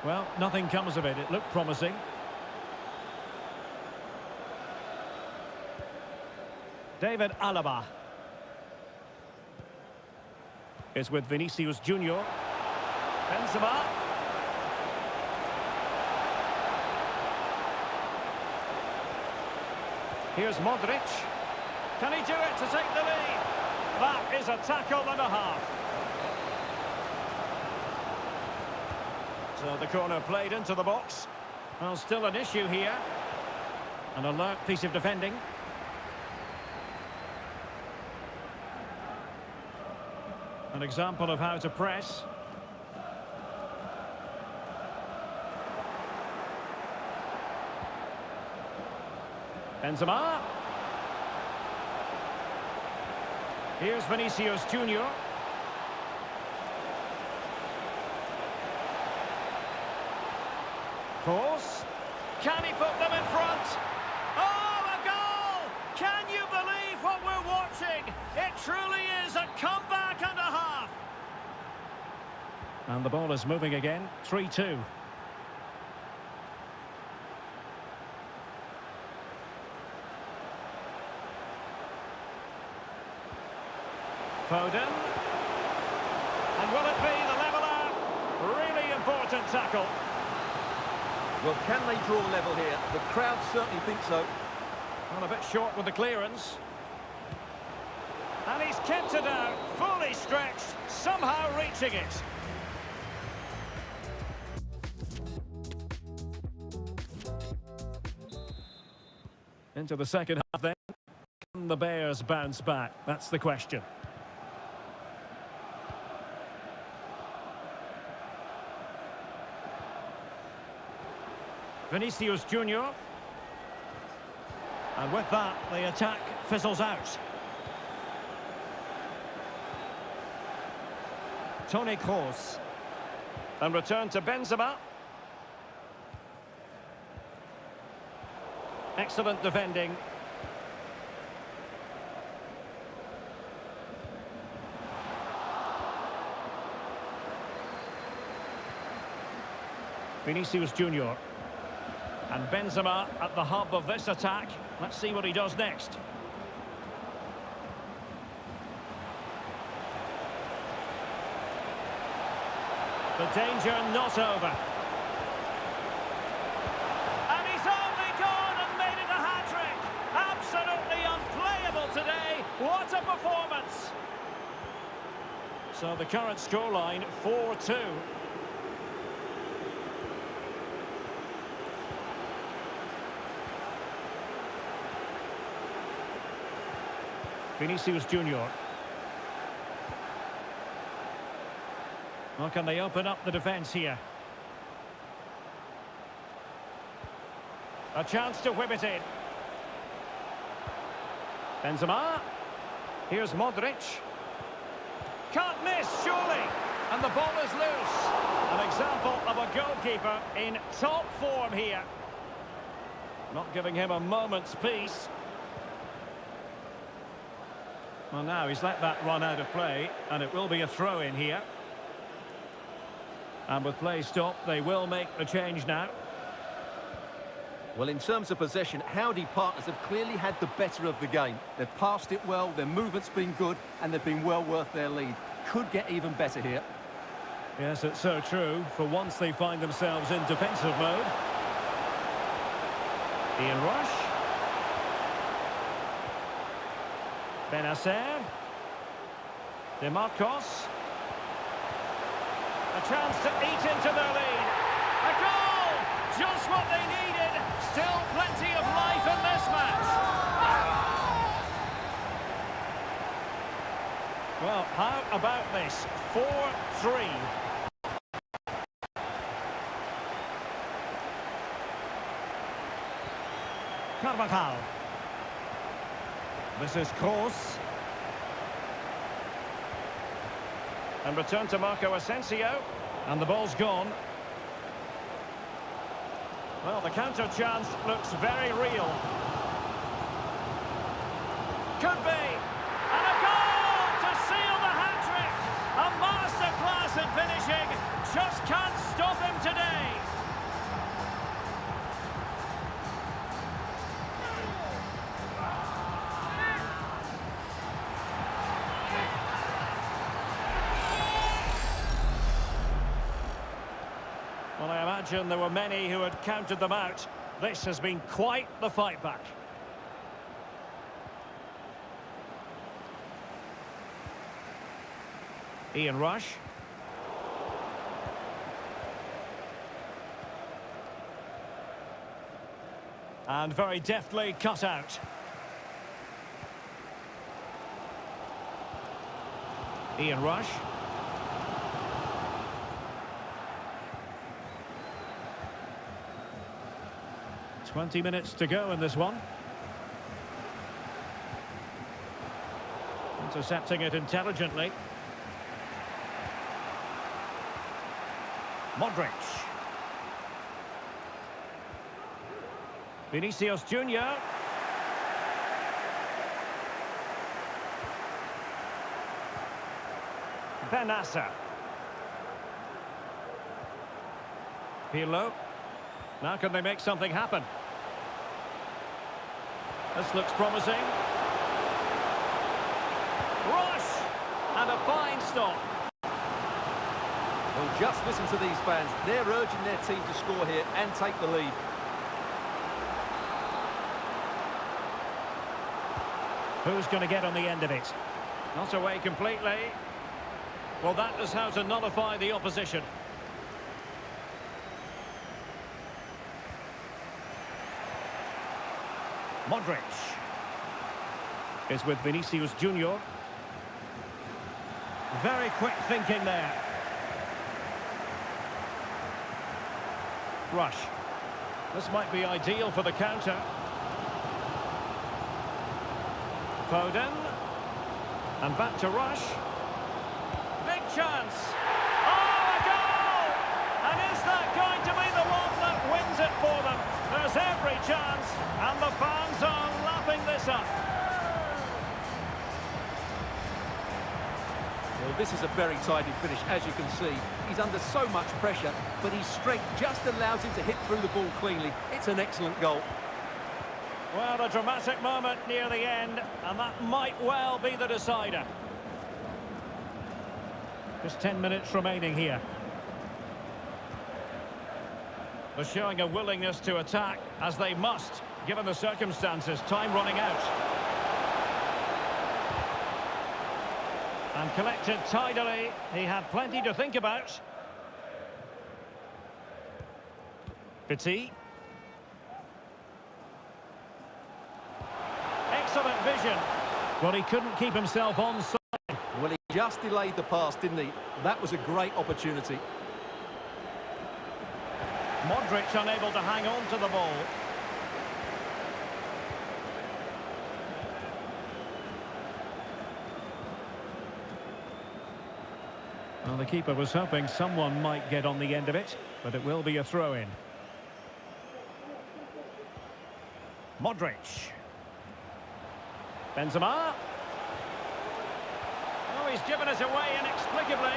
Well, nothing comes of it. It looked promising. David Alaba. It's with Vinicius Junior. Benzema. Here's Modric. Can he do it to take the lead? That is a tackle and a half. So the corner played into the box. Well, still an issue here. An alert piece of defending. An example of how to press. Benzema. Here's Vinicius Junior. Course. Can he put them in front? Oh, a goal! Can you believe what we're watching? It truly is a comeback and a half. And the ball is moving again. 3-2. Foden. And will it be the leveller? Really important tackle. Well, can they draw level here? The crowd certainly think so. Well, a bit short with the clearance. And he's kept it out, fully stretched, somehow reaching it. Into the second half then. Can the Bears bounce back? That's the question. Vinicius Junior. And with that, the attack fizzles out. Toni Kroos. And return to Benzema. Excellent defending. Vinicius Junior. And Benzema at the hub of this attack. Let's see what he does next. The danger not over. And he's only gone and made it a hat-trick. Absolutely unplayable today. What a performance. So the current scoreline, 4-2. Vinicius Junior. Well, can they open up the defence here? A chance to whip it in. Benzema. Here's Modric. Can't miss, surely. And the ball is loose. An example of a goalkeeper in top form here. Not giving him a moment's peace. Well, now he's let that run out of play, and it will be a throw-in here. And with play stopped, they will make the change now. Well, in terms of possession, Howdy partners have clearly had the better of the game. They've passed it well, their movement's been good, and they've been well worth their lead. Could get even better here. Yes, it's so true. For once they find themselves in defensive mode. Ian Rush. Benacer. DeMarcos. A chance to eat into their lead. A goal! Just what they needed. Still plenty of life in this match. Well, how about this? 4-3. Carvajal. This is Kroos. And return to Marco Asensio. And the ball's gone. Well, the counter chance looks very real. Could be. And a goal to seal the hat-trick. A masterclass in finishing. Just can't stop him today. Well, I imagine there were many who had counted them out. This has been quite the fight back. Ian Rush. And very deftly cut out. Ian Rush. Twenty minutes to go in this one. Intercepting it intelligently. Modric. Vinicius Junior. Benacer. Pirlo. Now can they make something happen? This looks promising. Rush! And a fine stop. Well, just listen to these fans. They're urging their team to score here and take the lead. Who's going to get on the end of it? Not away completely. Well, that is how to nullify the opposition. Modric is with Vinicius Junior. Very quick thinking there. Rush. This might be ideal for the counter. Foden. And back to Rush. Big chance. Oh, a goal! And is that going to be the one that wins it for them? There's every chance, and the fans are lapping this up. Well, this is a very tidy finish, as you can see. He's under so much pressure, but his strength just allows him to hit through the ball cleanly. It's an excellent goal. Well, a dramatic moment near the end, and that might well be the decider. Just 10 minutes remaining here. They're showing a willingness to attack, as they must, given the circumstances. Time running out. And collected tidily. He had plenty to think about. Petit. Excellent vision. Well, he couldn't keep himself onside. Well, he just delayed the pass, didn't he? That was a great opportunity. Modric unable to hang on to the ball. Well, the keeper was hoping someone might get on the end of it, but it will be a throw-in. Modric. Benzema. Oh, he's given us away inexplicably.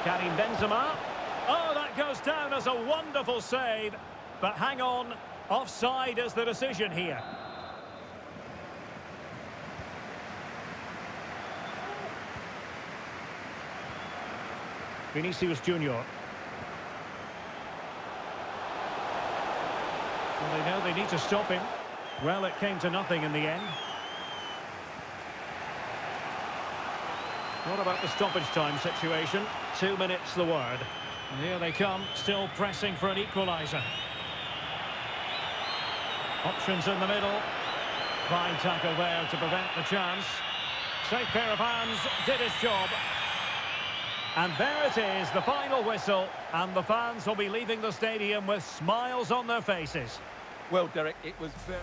Karim Benzema. Oh, that goes down as a wonderful save. But hang on, offside is the decision here. Vinicius Junior. Well, they know they need to stop him. Well, it came to nothing in the end. What about the stoppage time situation? 2 minutes the word. And here they come, still pressing for an equaliser. Options in the middle. Fine tackle there to prevent the chance. Safe pair of hands, did his job. And there it is, the final whistle. And the fans will be leaving the stadium with smiles on their faces. Well, Derek, it was very...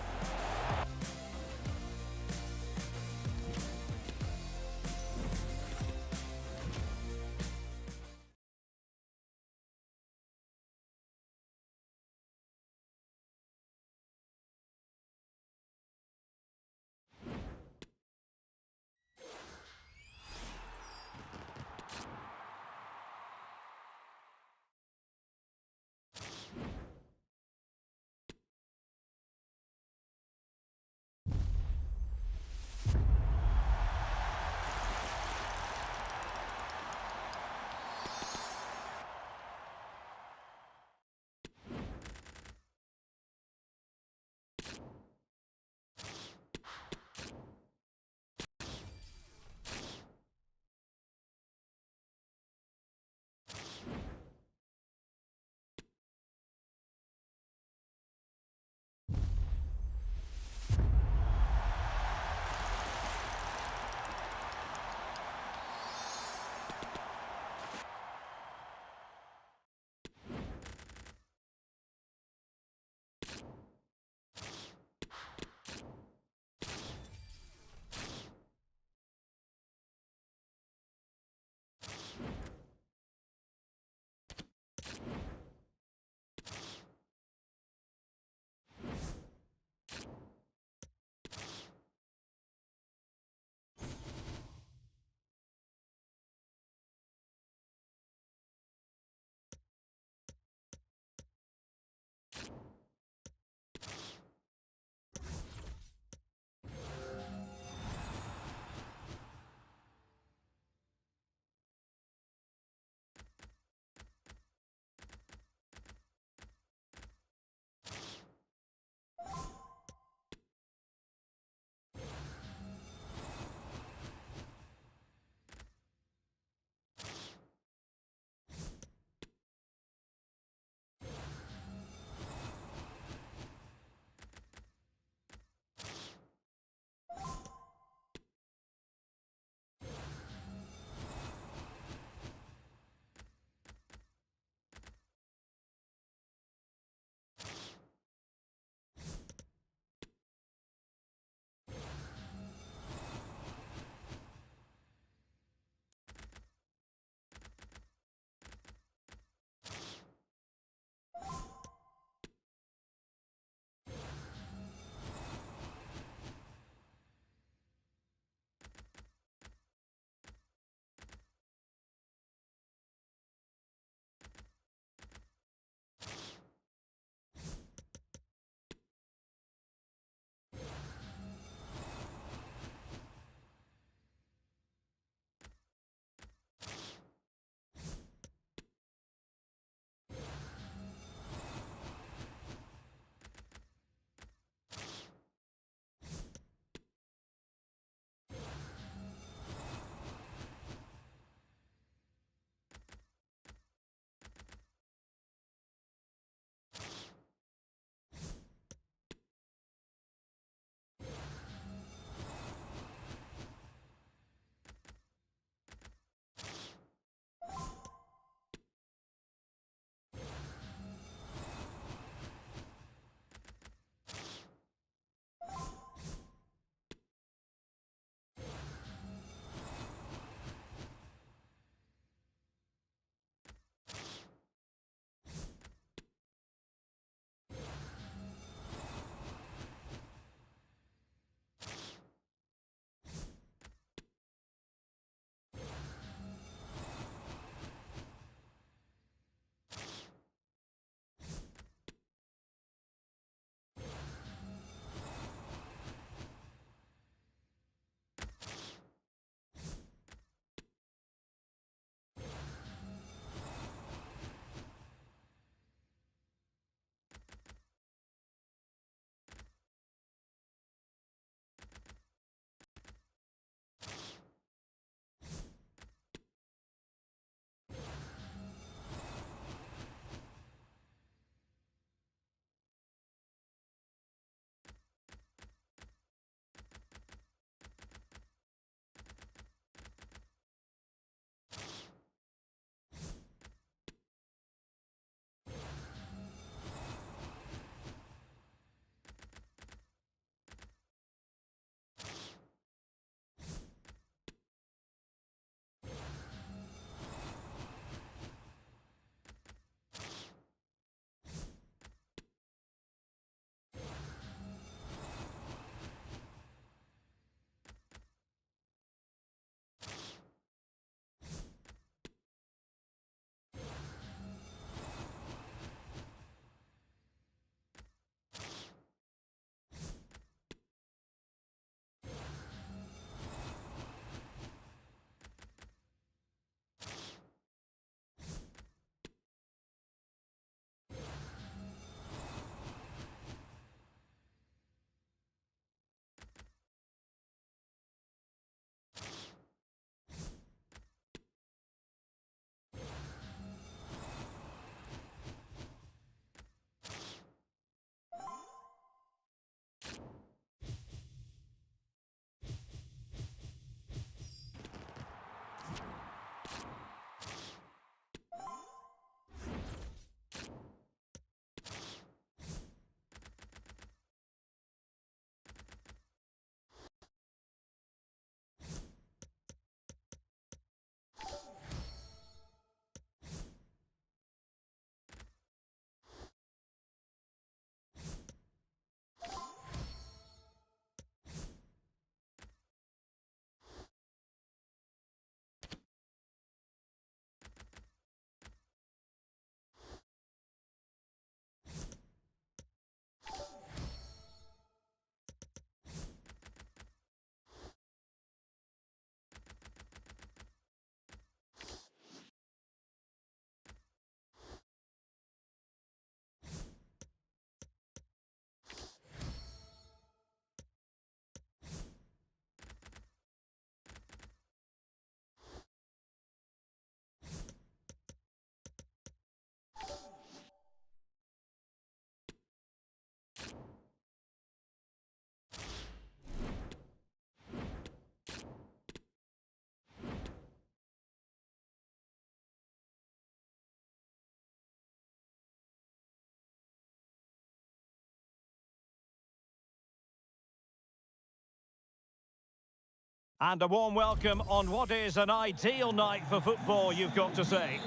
And a warm welcome on what is an ideal night for football, you've got to say.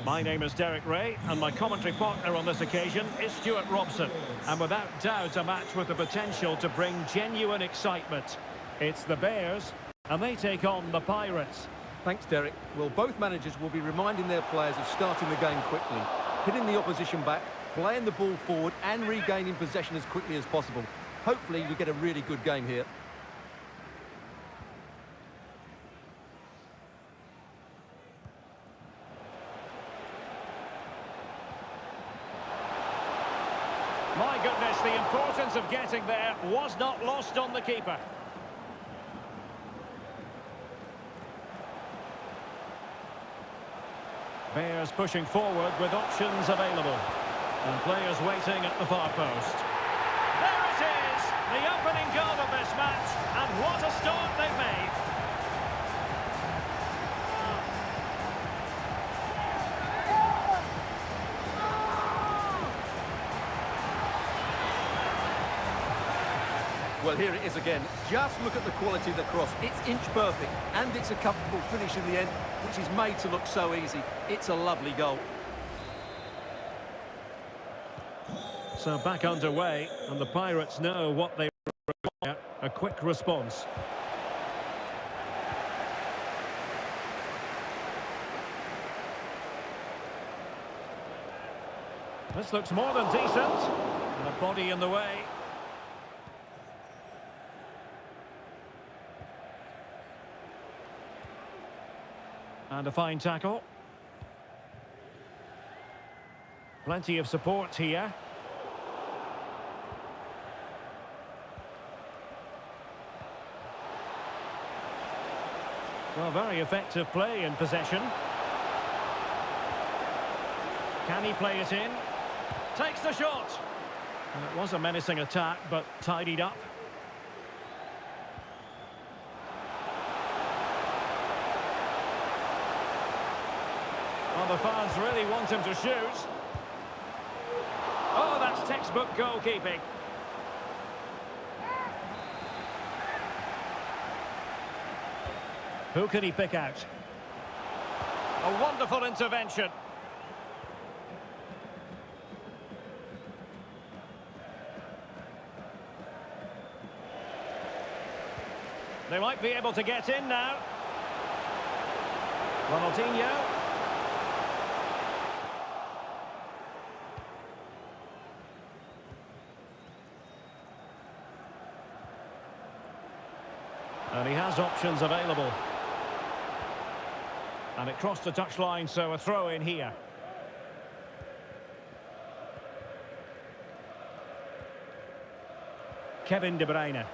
My name is Derek Ray, and my commentary partner on this occasion is Stuart Robson. And without doubt, a match with the potential to bring genuine excitement. It's the Bears, and they take on the Pirates. Thanks, Derek. Well, both managers will be reminding their players of starting the game quickly, hitting the opposition back, playing the ball forward and regaining possession as quickly as possible. Hopefully, we get a really good game here. My goodness, the importance of getting there was not lost on the keeper. Bears pushing forward with options available. And players waiting at the far post. There it is! The opening goal of this match. And what a start they've made. Well, here it is again. Just look at the quality of the cross. It's inch perfect, and it's a comfortable finish in the end, which is made to look so easy. It's a lovely goal. So back underway, and the Pirates know what they require, a quick response. This looks more than decent, and a body in the way. And a fine tackle. Plenty of support here. Well, very effective play in possession. Can he play it in? Takes the shot. And it was a menacing attack, but tidied up. Well, the fans really want him to shoot. Oh, that's textbook goalkeeping. Who can he pick out? A wonderful intervention. They might be able to get in now. Ronaldinho. And he has options available. And it crossed the touchline, so a throw in here. Kevin De Bruyne.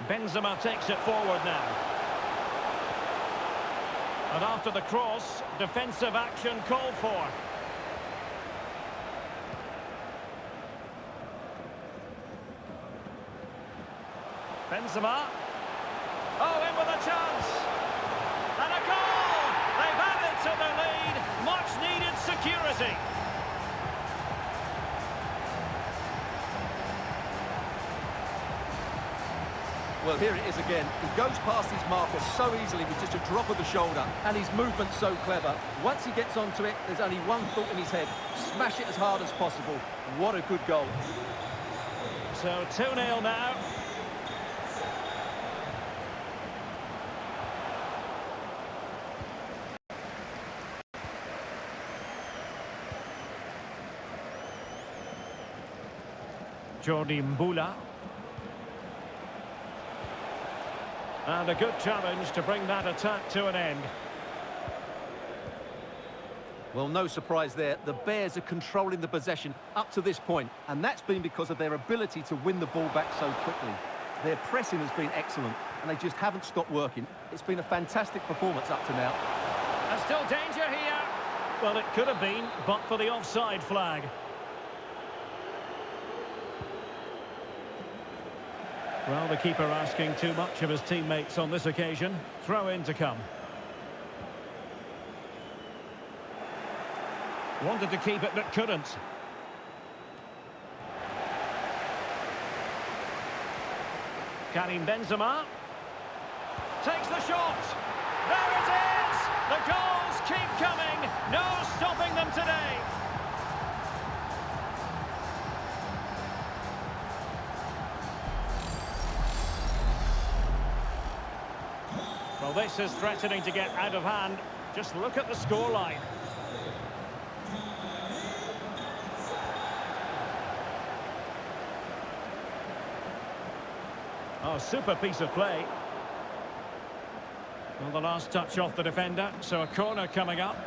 Benzema takes it forward now. And after the cross, defensive action called for. Benzema. Oh, in with a chance. And a goal! They've added to the lead. Much needed security. Well, here it is again. He goes past his marker so easily with just a drop of the shoulder, and his movement's so clever. Once he gets onto it, there's only one thought in his head. Smash it as hard as possible. What a good goal. So 2-0 now. Jordi Mbula. And a good challenge to bring that attack to an end. Well, no surprise there. The Bears are controlling the possession up to this point, and that's been because of their ability to win the ball back so quickly. Their pressing has been excellent, and they just haven't stopped working. It's been a fantastic performance up to now. And still danger here. Well, it could have been, but for the offside flag. Well, the keeper asking too much of his teammates on this occasion. Throw in to come. Wanted to keep it, but couldn't. Karim Benzema. takes the shot. There it is! The goals keep coming. No stopping them today. Well, this is threatening to get out of hand. Just look at the scoreline. Oh, super piece of play. Well, the last touch off the defender, so a corner coming up.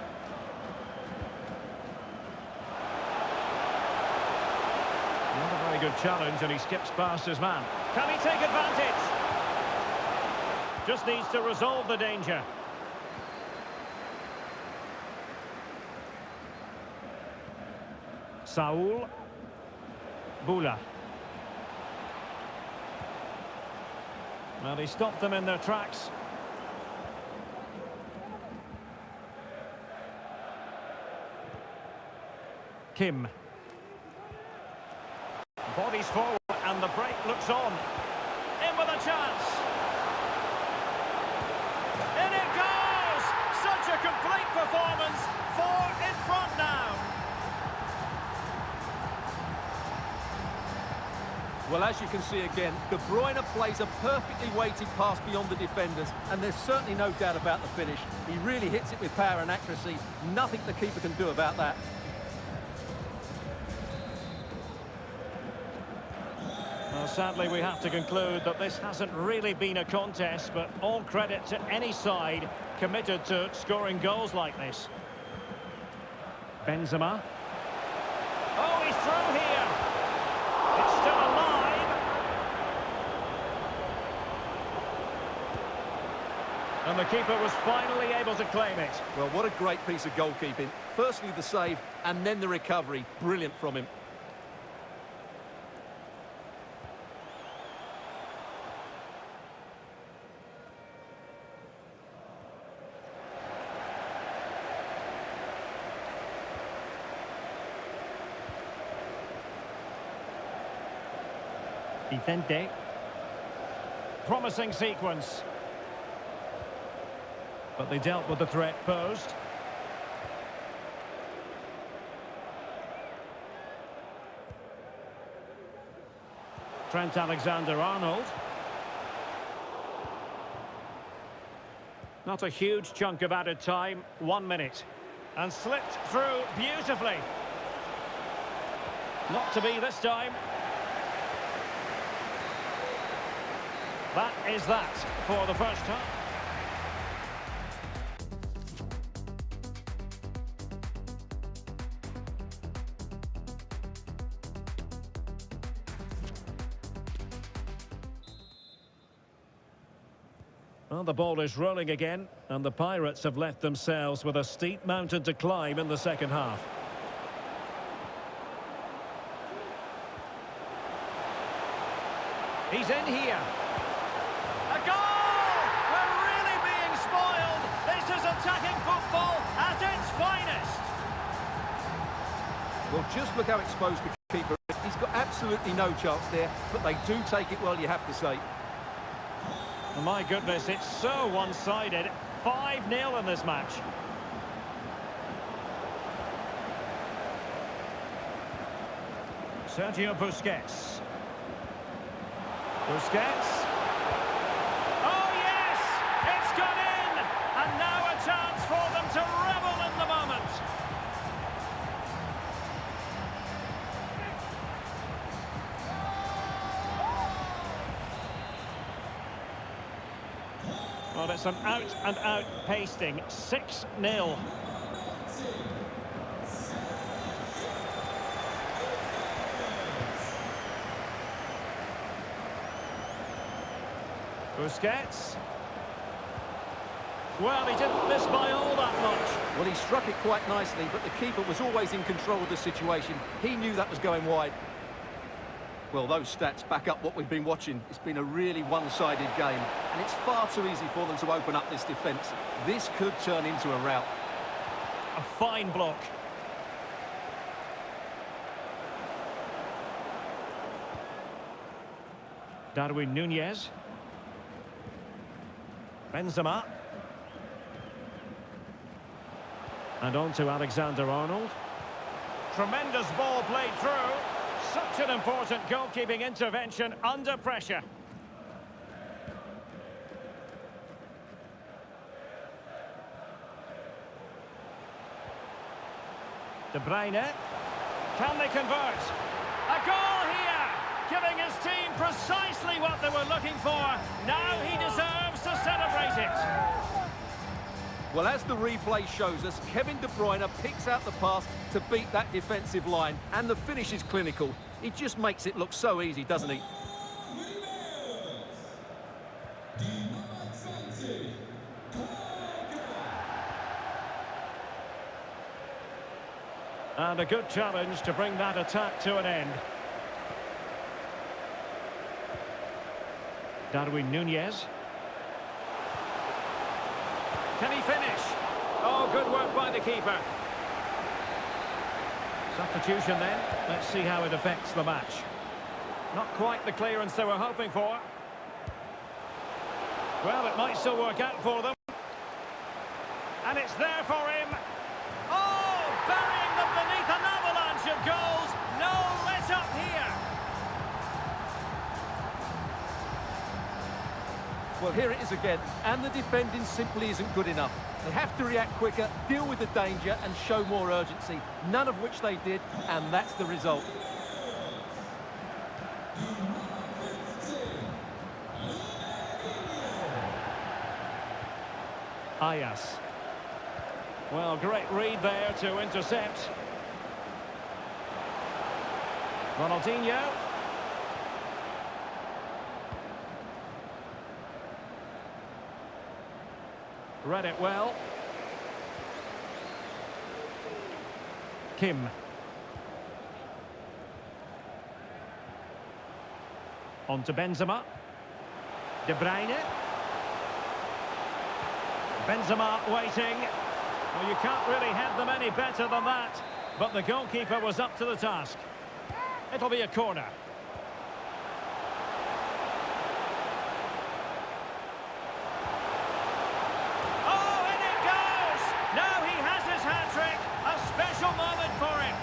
Not a very good challenge, and he skips past his man. Can he take advantage? Just needs to resolve the danger. Saul. Bula. Well, he stopped them in their tracks. Kim. Bodies forward and the break looks on. In with a chance. In it goes! Such a complete performance. 4 in front now. Well, as you can see again, De Bruyne plays a perfectly weighted pass beyond the defenders, and there's certainly no doubt about the finish. He really hits it with power and accuracy. Nothing the keeper can do about that. Well, sadly, we have to conclude that this hasn't really been a contest, but all credit to any side committed to scoring goals like this. Benzema. Oh, he's through here. It's still alive. And the keeper was finally able to claim it. Well, what a great piece of goalkeeping. Firstly, the save, and then the recovery. Brilliant from him. Vicente. Promising sequence. But they dealt with the threat posed. Trent Alexander-Arnold. Not a huge chunk of added time, 1 minute. And slipped through beautifully. Not to be this time. That is that for the first half. Well, the ball is rolling again, and the Pirates have left themselves with a steep mountain to climb in the second half. He's in here. A goal! We're really being spoiled. This is attacking football at its finest. Well, just look how exposed the keeper is. He's got absolutely no chance there, but they do take it well, you have to say. My goodness, it's so one-sided. 5-0 in this match. Sergio Busquets. Busquets. Oh, yes! It's gone in! And now a chance for them to revel in the moment. Well, it's an out-and-out pasting. 6-0. Busquets. Well, he didn't miss by all that much. Well, he struck it quite nicely, but the keeper was always in control of the situation. He knew that was going wide. Well, those stats back up what we've been watching. It's been a really one-sided game, and it's far too easy for them to open up this defence. This could turn into a rout. A fine block. Darwin Núñez. Benzema. And on to Alexander-Arnold. Tremendous ball played through. Such an important goalkeeping intervention under pressure. De Bruyne. Can they convert? A goal here! Giving his team precisely what they were looking for. Now he deserves to celebrate it. Well, as the replay shows us, Kevin De Bruyne picks out the pass to beat that defensive line. And the finish is clinical. He just makes it look so easy, doesn't he? And a good challenge to bring that attack to an end. Darwin Núñez. Can he finish? Oh, good work by the keeper. Substitution then. Let's see how it affects the match. Not quite the clearance they were hoping for. Well, it might still work out for them. And it's there for him. Oh, burying them beneath an avalanche of goals. No let up here. Well, here it is again, and the defending simply isn't good enough. They have to react quicker, deal with the danger, and show more urgency, none of which they did, and that's the result. Ayas. Well, great read there to intercept. Ronaldinho. Read it well. Kim. On to Benzema. De Bruyne. Benzema waiting. Well, you can't really head them any better than that. But the goalkeeper was up to the task. It'll be a corner. Oh, in it goes! Now he has his hat-trick. A special moment for him.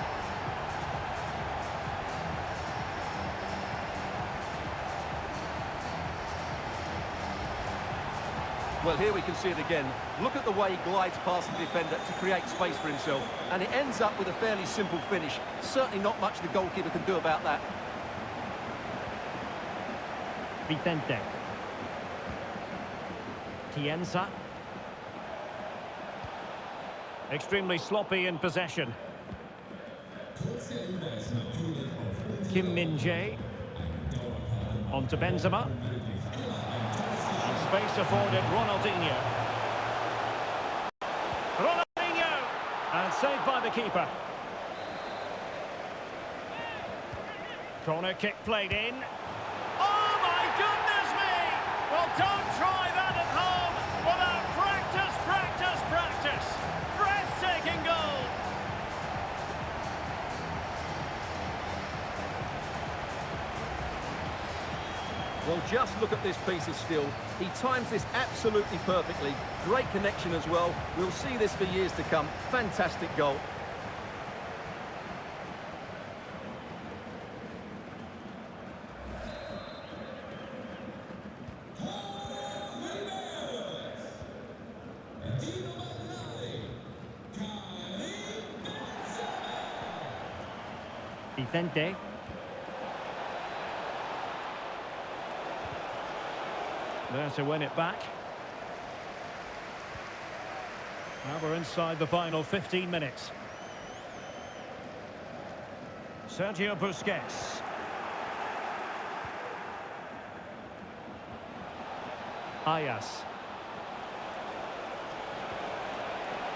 Well, here we can see it again. Look at the way he glides past the defender to create space for himself. And it ends up with a fairly simple finish. Certainly not much the goalkeeper can do about that. Vicente. Tienza. Extremely sloppy in possession. Kim Min-jae. On to Benzema. Space afforded Ronaldinho. Ronaldinho! And saved by the keeper. Corner kick played in. Oh my goodness me! Well, don't try that at home without practice, practice, practice. Breathtaking goal. Well, just look at this piece of skill. He times this absolutely perfectly. Great connection as well. We'll see this for years to come. Fantastic goal. Vicente. There to win it back. Now we're inside the final 15 minutes. Sergio Busquets. Ayas.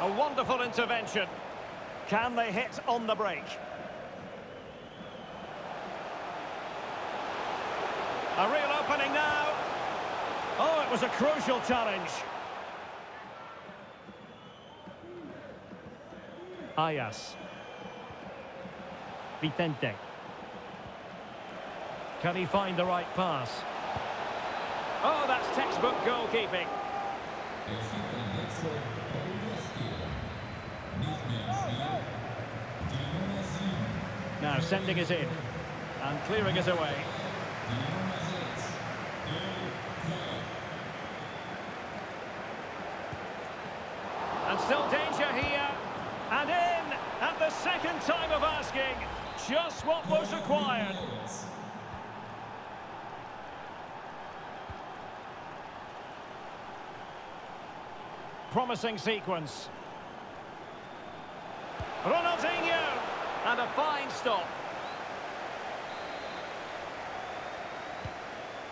A wonderful intervention. Can they hit on the break? A real opening now. Oh, it was a crucial challenge. Ayas. Vicente. Can he find the right pass? Oh, that's textbook goalkeeping. Now sending it in and clearing it away. And still danger here. And in at the second time of asking. Just what was required. Promising sequence. Ronaldinho. And a fine stop.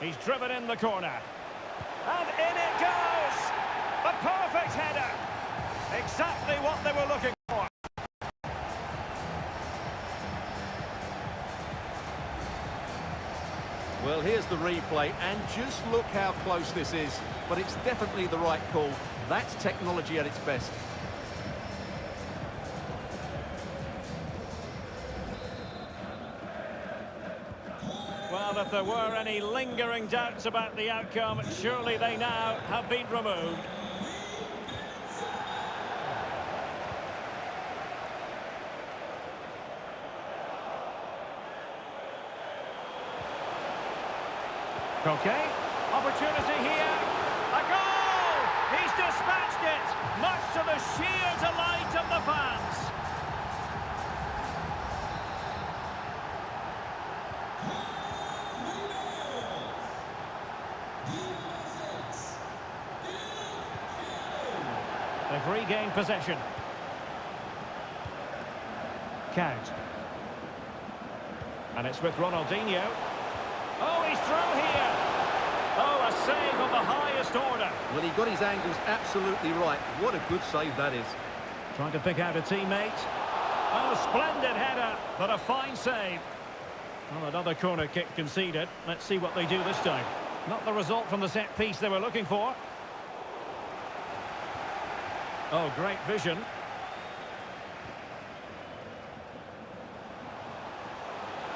He's driven in the corner. And in it goes! The perfect header! Exactly what they were looking for. Well, here's the replay, and just look how close this is. But it's definitely the right call. That's technology at its best. Well, if there were any lingering doubts about the outcome, surely they now have been removed. Okay, opportunity here. A goal! He's dispatched it, much to the sheer delight of the fans. They've regained possession. Count. And it's with Ronaldinho. Oh, he's through here. Oh, a save of the highest order. Well, he got his angles absolutely right. What a good save that is. Trying to pick out a teammate. Oh, splendid header, but a fine save. Well, another corner kick conceded. Let's see what they do this time. Not the result from the set piece they were looking for. Oh, great vision.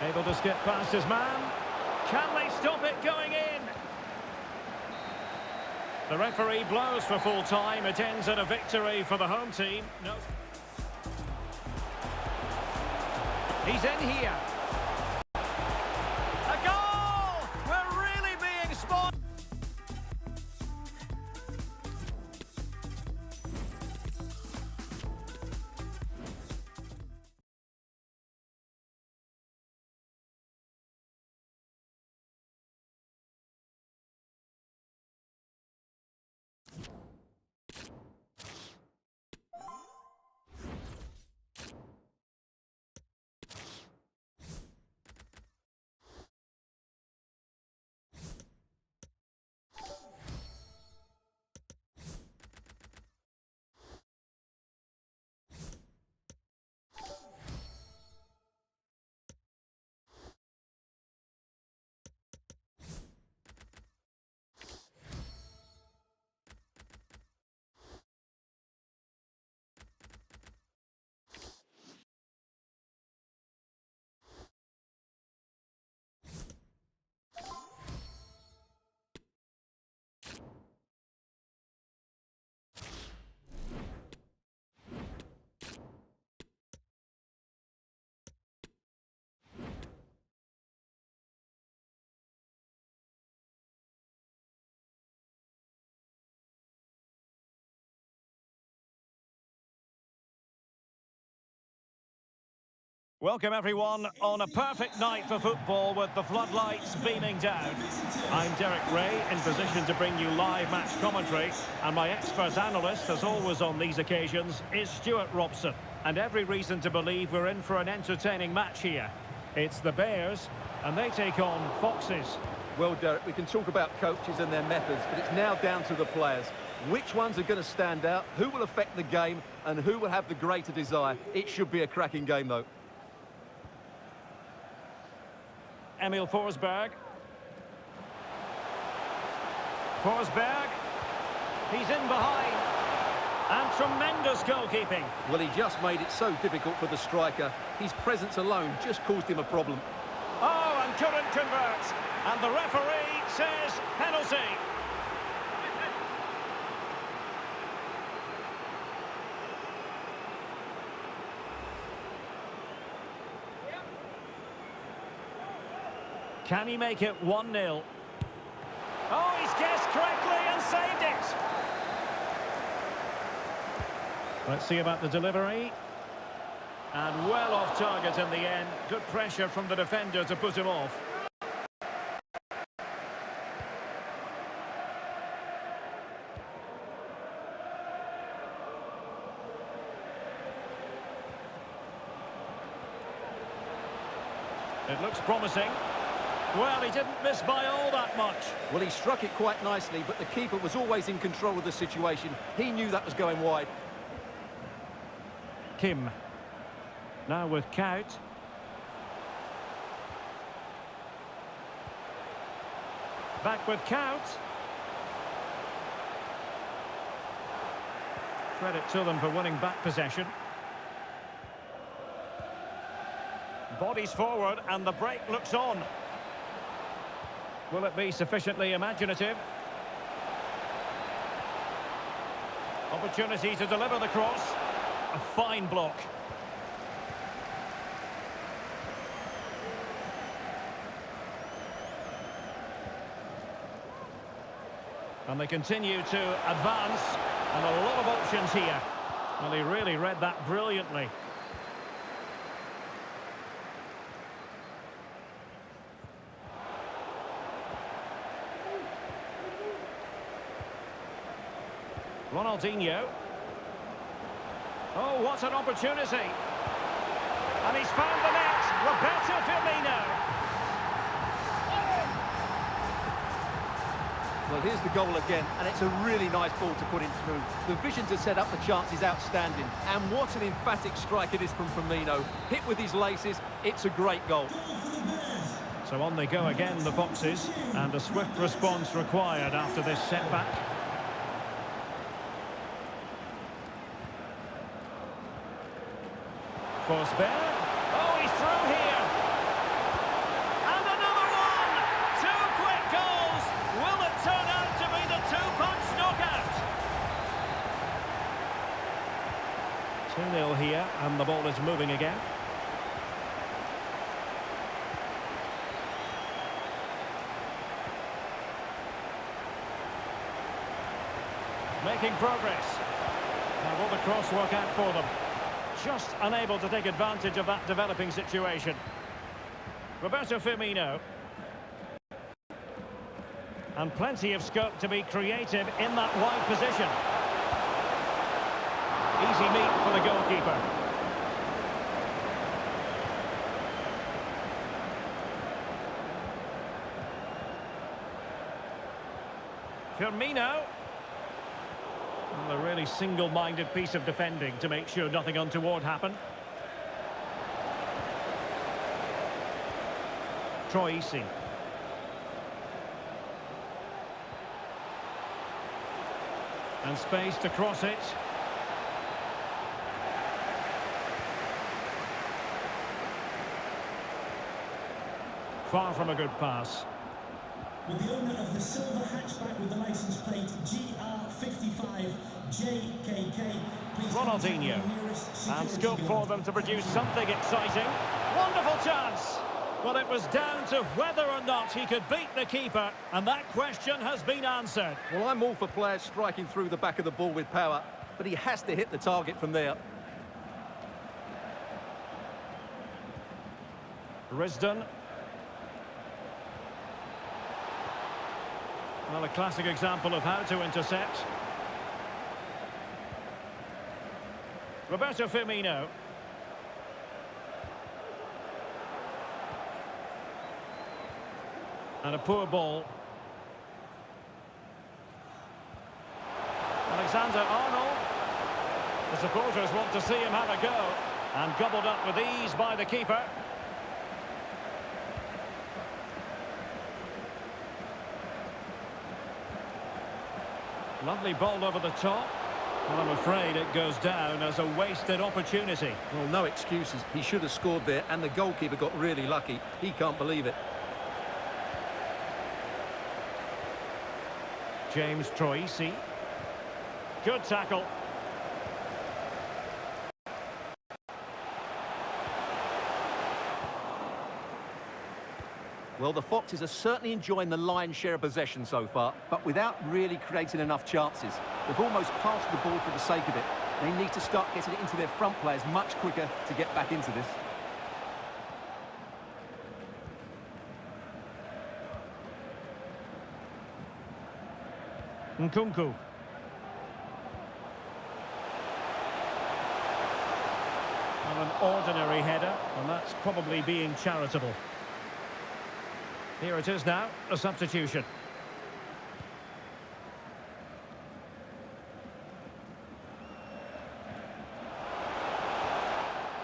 Able to skip past his man. Can they stop it going in? The referee blows for full time. It ends in a victory for the home team. No. He's in here. A goal! We're really being spoiled. Welcome everyone on a perfect night for football with the floodlights beaming down. I'm Derek Ray, in position to bring you live match commentary, and my expert analyst, as always on these occasions, is Stuart Robson. And every reason to believe we're in for an entertaining match here. It's the Bears, and they take on Foxes. Well, Derek, we can talk about coaches and their methods, but it's now down to the players. Which ones are going to stand out, who will affect the game, and who will have the greater desire? It should be a cracking game, though. Emil Forsberg. Forsberg. He's in behind. And tremendous goalkeeping. Well, he just made it so difficult for the striker. His presence alone just caused him a problem. Oh, and couldn't convert. And the referee says penalty. Can he make it 1-0? Oh, he's guessed correctly and saved it! Let's see about the delivery. And well off target in the end. Good pressure from the defender to put him off. It looks promising. Well, he didn't miss by all that much. Well, he struck it quite nicely, but the keeper was always in control of the situation. He knew that was going wide. Kim. Now with Kaut. Back with Kaut. Credit to them for winning back possession. Bodies forward and the break looks on. Will it be sufficiently imaginative? Opportunity to deliver the cross. A fine block. And they continue to advance. And a lot of options here. Well, he really read that brilliantly. Ronaldinho. Oh, what an opportunity. And he's found the net. Roberto Firmino. Well, here's the goal again, and it's a really nice ball to put him through. The vision to set up the chance is outstanding. And what an emphatic strike it is from Firmino. Hit with his laces, it's a great goal. So on they go again, the Foxes. And a swift response required after this setback. Forsberg. Oh, he's through here. And another one. Two quick goals. Will it turn out to be the two-punch knockout? 2-0 here, and the ball is moving again. Making progress. Now will the cross work out for them? Just unable to take advantage of that developing situation. Roberto Firmino. And plenty of scope to be creative in that wide position. Easy meet for the goalkeeper. Firmino. Well, a really single-minded piece of defending to make sure nothing untoward happened. Troisi. And space to cross it. Far from a good pass. With the owner of the silver hatchback with the license plate GR55 JKK. Ronaldinho. And scope for them to produce something exciting. Wonderful chance. Well, it was down to whether or not he could beat the keeper, and that question has been answered. Well, I'm all for players striking through the back of the ball with power, but he has to hit the target from there. Risdon. Well, a classic example of how to intercept. Roberto Firmino. And a poor ball. Alexander-Arnold. The supporters want to see him have a go. And gobbled up with ease by the keeper. Lovely ball over the top. Well, I'm afraid it goes down as a wasted opportunity. Well, no excuses. He should have scored there, and the goalkeeper got really lucky. He can't believe it. James Troisi. Good tackle. Well, the Foxes are certainly enjoying the lion's share of possession so far, but without really creating enough chances. They've almost passed the ball for the sake of it. They need to start getting it into their front players much quicker to get back into this. Nkunku. Well, an ordinary header, and that's probably being charitable. Here it is now, a substitution.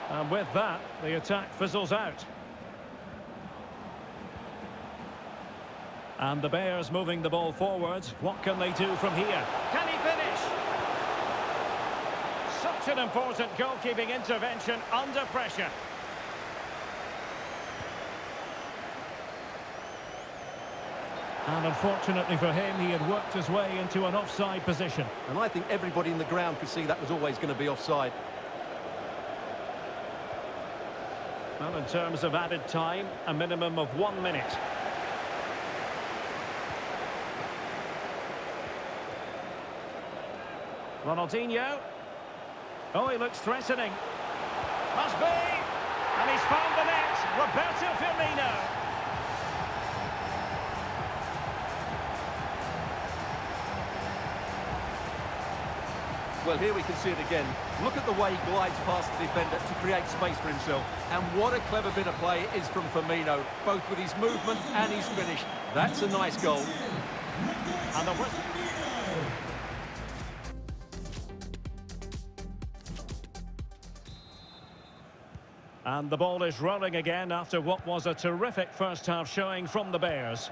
And with that, the attack fizzles out. And the Bears moving the ball forwards. What can they do from here? Can he finish? Such an important goalkeeping intervention under pressure. And unfortunately for him, he had worked his way into an offside position. And I think everybody in the ground could see that was always going to be offside. Well, in terms of added time, a minimum of 1 minute. Ronaldinho. Oh, he looks threatening. Must be. And he's found the net. Roberto Firmino. Well, here we can see it again. Look at the way he glides past the defender to create space for himself. And what a clever bit of play it is from Firmino, both with his movement and his finish. That's a nice goal. And the And the ball is rolling again after what was a terrific first-half showing from the Bears.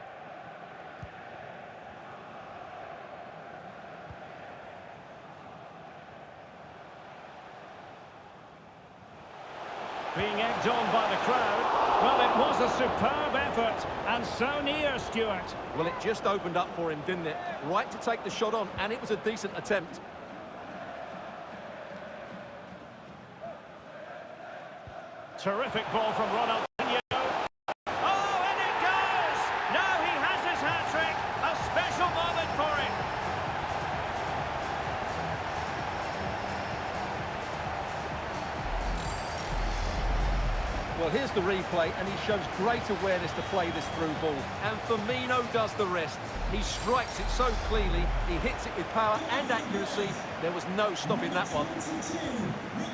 Being egged on by the crowd. Well, it was a superb effort, and so near, Stuart. Well, it just opened up for him, didn't it? Right to take the shot on, and it was a decent attempt. Terrific ball from Ronaldinho. Oh, and it goes! Now he has his hat-trick. A special moment for him. Well, here's the replay, and he shows great awareness to play this through ball. And Firmino does the rest. He strikes it so cleanly, he hits it with power and accuracy. There was no stopping that one.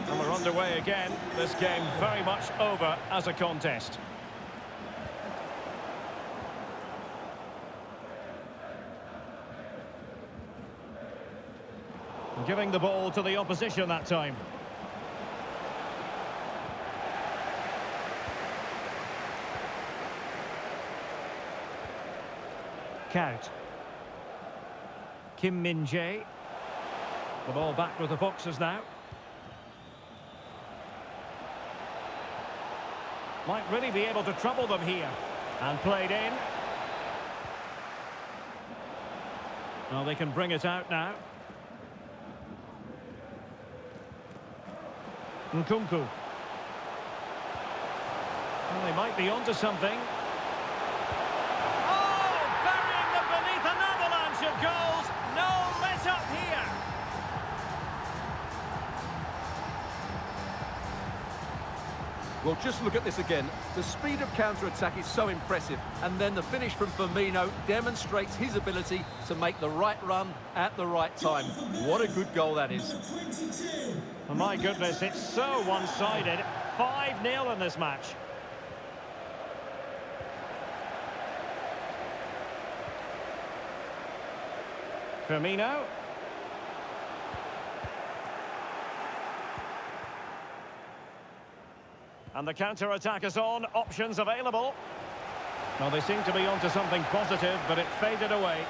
And we're underway again. This game very much over as a contest. Giving the ball to the opposition that time. Count. Kim Min-jae. The ball back with the Foxes now. Might really be able to trouble them here. And played in. Well, they can bring it out now. Nkunku. Well, they might be onto something. Of goals, no let up here. Well, just look at this again. The speed of counter-attack is so impressive, and then the finish from Firmino demonstrates his ability to make the right run at the right time. What a good goal that is. Oh, my goodness, it's so one-sided. 5-0 in this match. Firmino. And the counter-attack is on. Options available. Well, they seem to be onto something positive, but it faded away.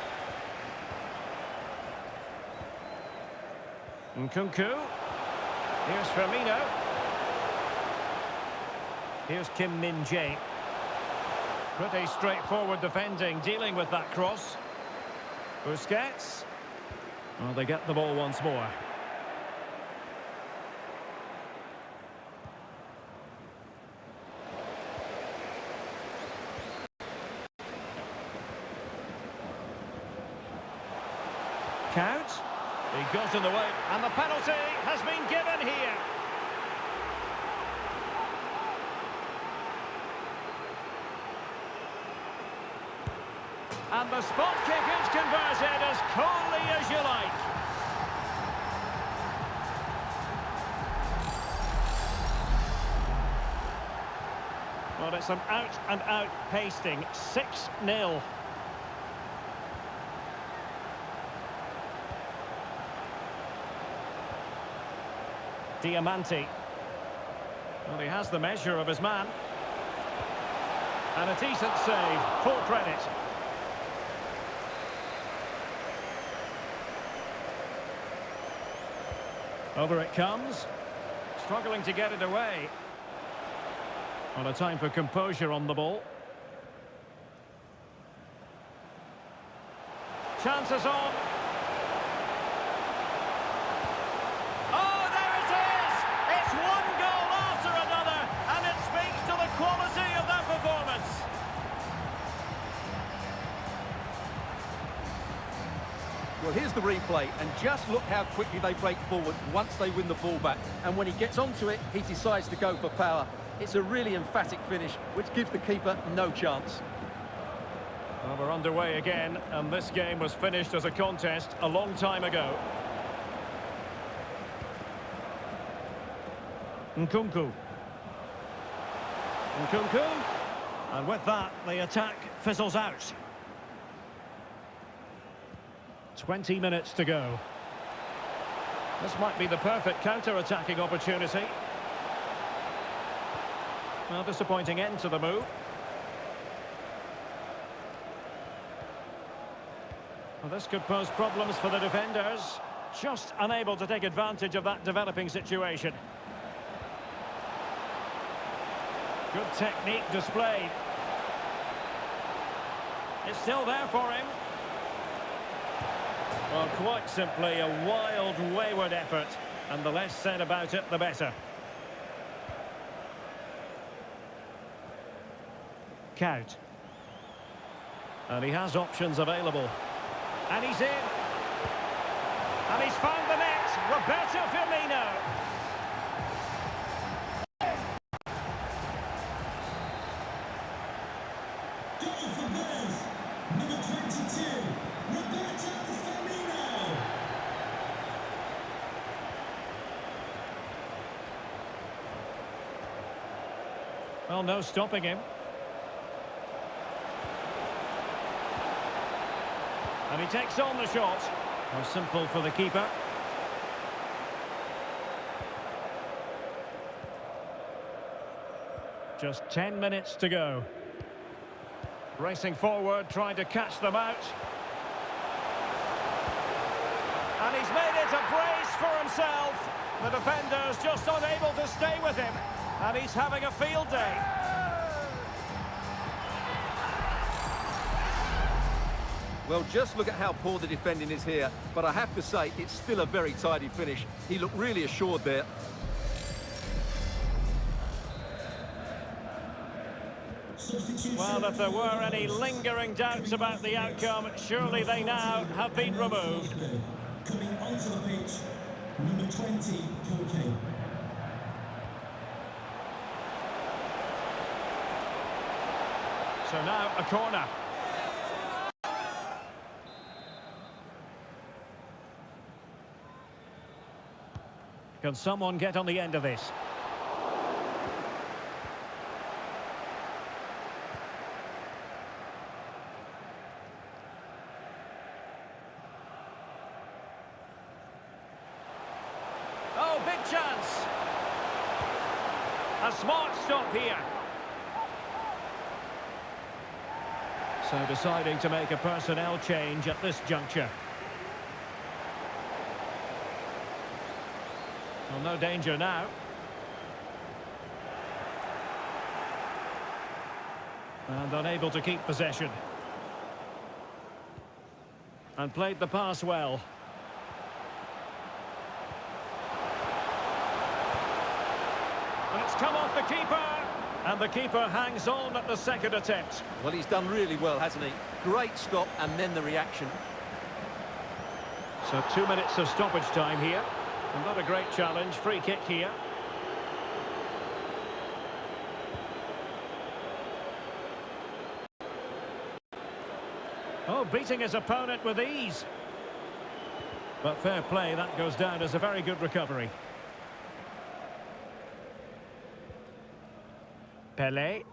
Nkunku. Here's Firmino. Here's Kim Min-jae. Pretty straightforward defending, dealing with that cross. Busquets. Well, they get the ball once more. Count. He got in the way, and the penalty has been given here. And the spot kick is converted as coolly as you like. Well, it's an out-and-out pasting. 6-0. Diamante. Well, he has the measure of his man. And a decent save. Full credit. Over it comes. Struggling to get it away. Well, a time for composure on the ball. Chances on. Oh, there it is! It's one goal after another, and it speaks to the quality of that performance. Well, here's the replay, and just look how quickly they break forward once they win the ball back. And when he gets onto it, he decides to go for power. It's a really emphatic finish, which gives the keeper no chance. Well, we're underway again, and this game was finished as a contest a long time ago. Nkunku. And with that, the attack fizzles out. 20 minutes to go. This might be the perfect counter-attacking opportunity. Well, disappointing end to the move. Well, this could pose problems for the defenders. Just unable to take advantage of that developing situation. Good technique displayed. It's still there for him. Well, quite simply a wild, wayward effort. And the less said about it, the better. Count. And he has options available. And he's in. And he's found the net. Roberto Firmino. Goal for Wales, number 22, Roberto Firmino. Well, no stopping him. And he takes on the shot. How simple for the keeper. Just 10 minutes to go. Racing forward, trying to catch them out. And he's made it a brace for himself. The defender's just unable to stay with him. And he's having a field day. Well, just look at how poor the defending is here. But I have to say, it's still a very tidy finish. He looked really assured there. Well, if there were any lingering doubts about the outcome, surely they now have been removed. Coming onto the pitch, number 20, Koke. So now a corner. Can someone get on the end of this? Oh, big chance. A smart stop here. So deciding to make a personnel change at this juncture. Well, no danger now. And unable to keep possession. And played the pass well. And it's come off the keeper. And the keeper hangs on at the second attempt. Well, he's done really well, hasn't he? Great stop, and then the reaction. So 2 minutes of stoppage time here. And not a great challenge. Free kick here. Oh, beating his opponent with ease. But fair play, that goes down as a very good recovery. Pelé.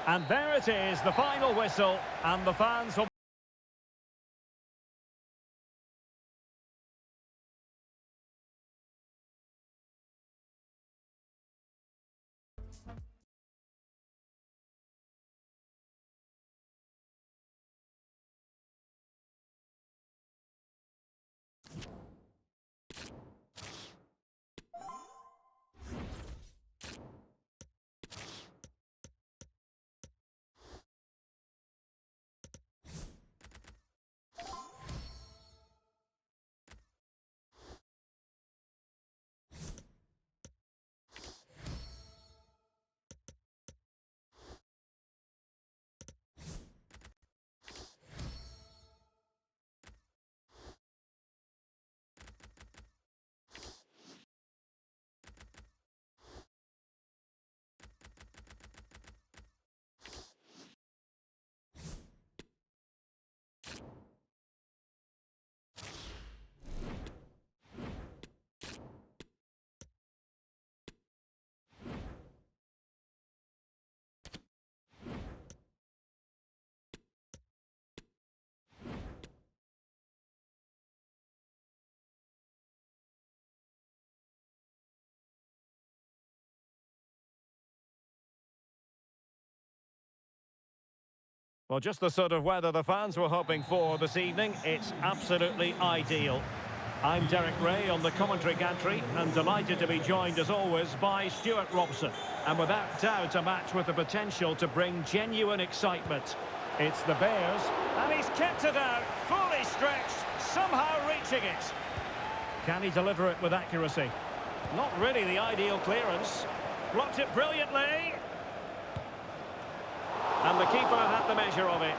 And there it is, the final whistle, and the fans will... Well, just the sort of weather the fans were hoping for this evening. It's absolutely ideal. I'm Derek Ray on the commentary gantry and delighted to be joined as always by Stuart Robson. And without doubt a match with the potential to bring genuine excitement. It's the Bears, and he's kept it out, fully stretched, somehow reaching it. Can he deliver it with accuracy? Not really the ideal clearance. Blocked it brilliantly. And the keeper had the measure of it.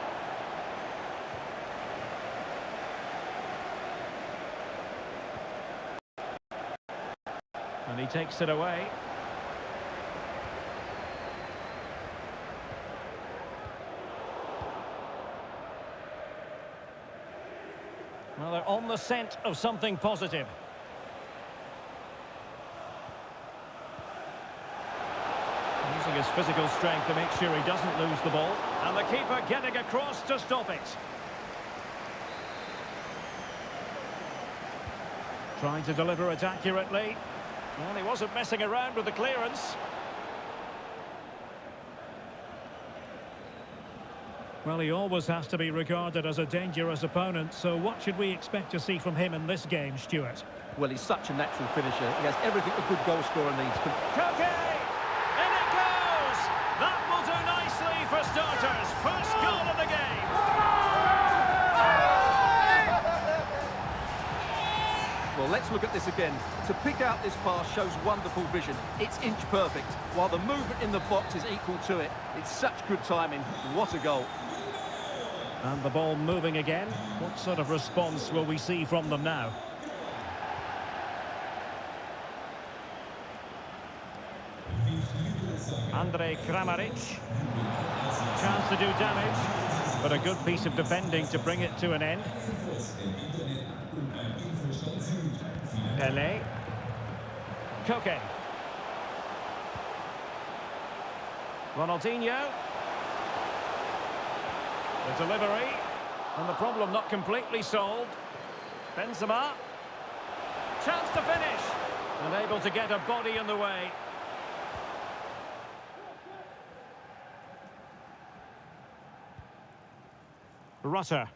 And he takes it away. Well, they're on the scent of something positive. Using his physical strength to make sure he doesn't lose the ball. And the keeper getting across to stop it. Trying to deliver it accurately. Well, he wasn't messing around with the clearance. Well, he always has to be regarded as a dangerous opponent, so what should we expect to see from him in this game, Stuart? Well, he's such a natural finisher. He has everything a good goal scorer needs. Koke! In it goes! That will do nicely for starters. First goal of the game. Well, let's look at this again. To pick out this pass shows wonderful vision. It's inch perfect, while the movement in the box is equal to it. It's such good timing. What a goal. And the ball moving again. What sort of response will we see from them now? Andrej Kramaric. Chance to do damage, but a good piece of defending to bring it to an end. Pelé. Koke. Ronaldinho. The delivery. And the problem not completely solved. Benzema. Chance to finish. Unable to get a body in the way. Rutter.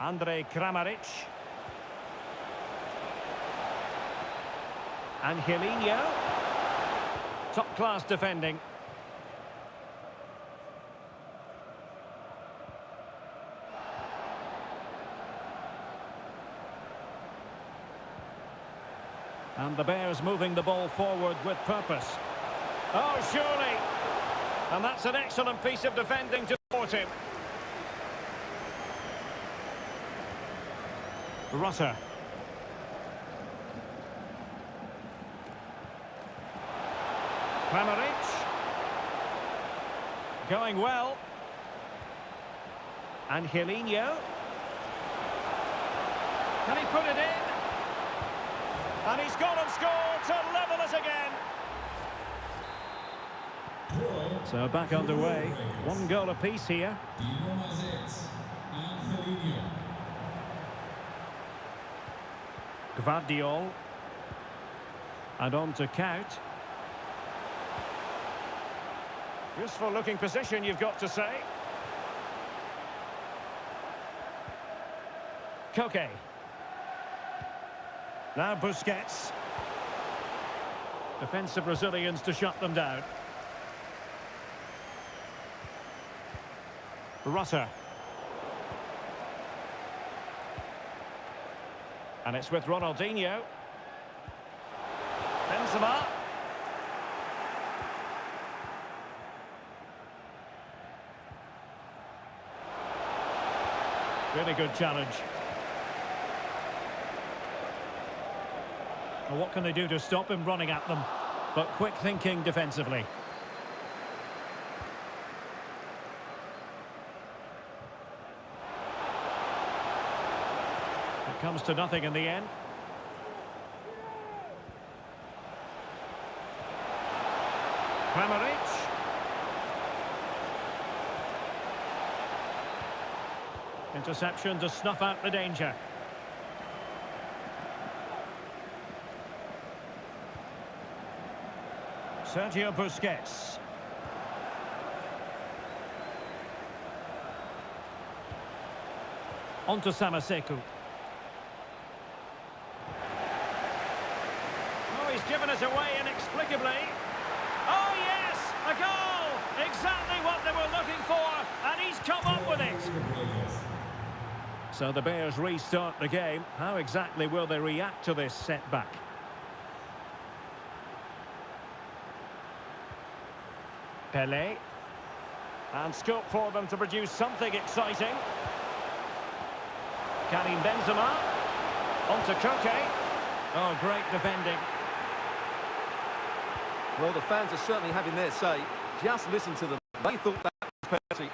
Andrej Kramaric. Angelino. Top-class defending. And the Bears moving the ball forward with purpose. Oh, surely. And that's an excellent piece of defending to support him. Rutter. Kramaric. Going well. Angelino. Can he put it in? And he's gone and scored to level us again. So back underway. 1 goal apiece here. Gvardiol. And on to Kout. Useful looking position, you've got to say. Koke. Now Busquets. Defensive Brazilians to shut them down. Rutter. And it's with Ronaldinho. Benzema. Really good challenge. Well, what can they do to stop him running at them? But quick thinking defensively. It comes to nothing in the end. Kramaric. Interception to snuff out the danger. Sergio Busquets. On to Samaseku. Oh, he's given us away inexplicably. Oh, yes! A goal! Exactly what they were looking for, and he's come up with it. So the Bears restart the game. How exactly will they react to this setback? Pelé. And scope for them to produce something exciting. Karim Benzema. On to Koke. Oh, great defending. Well, the fans are certainly having their say. Just listen to them. They thought that was penalty.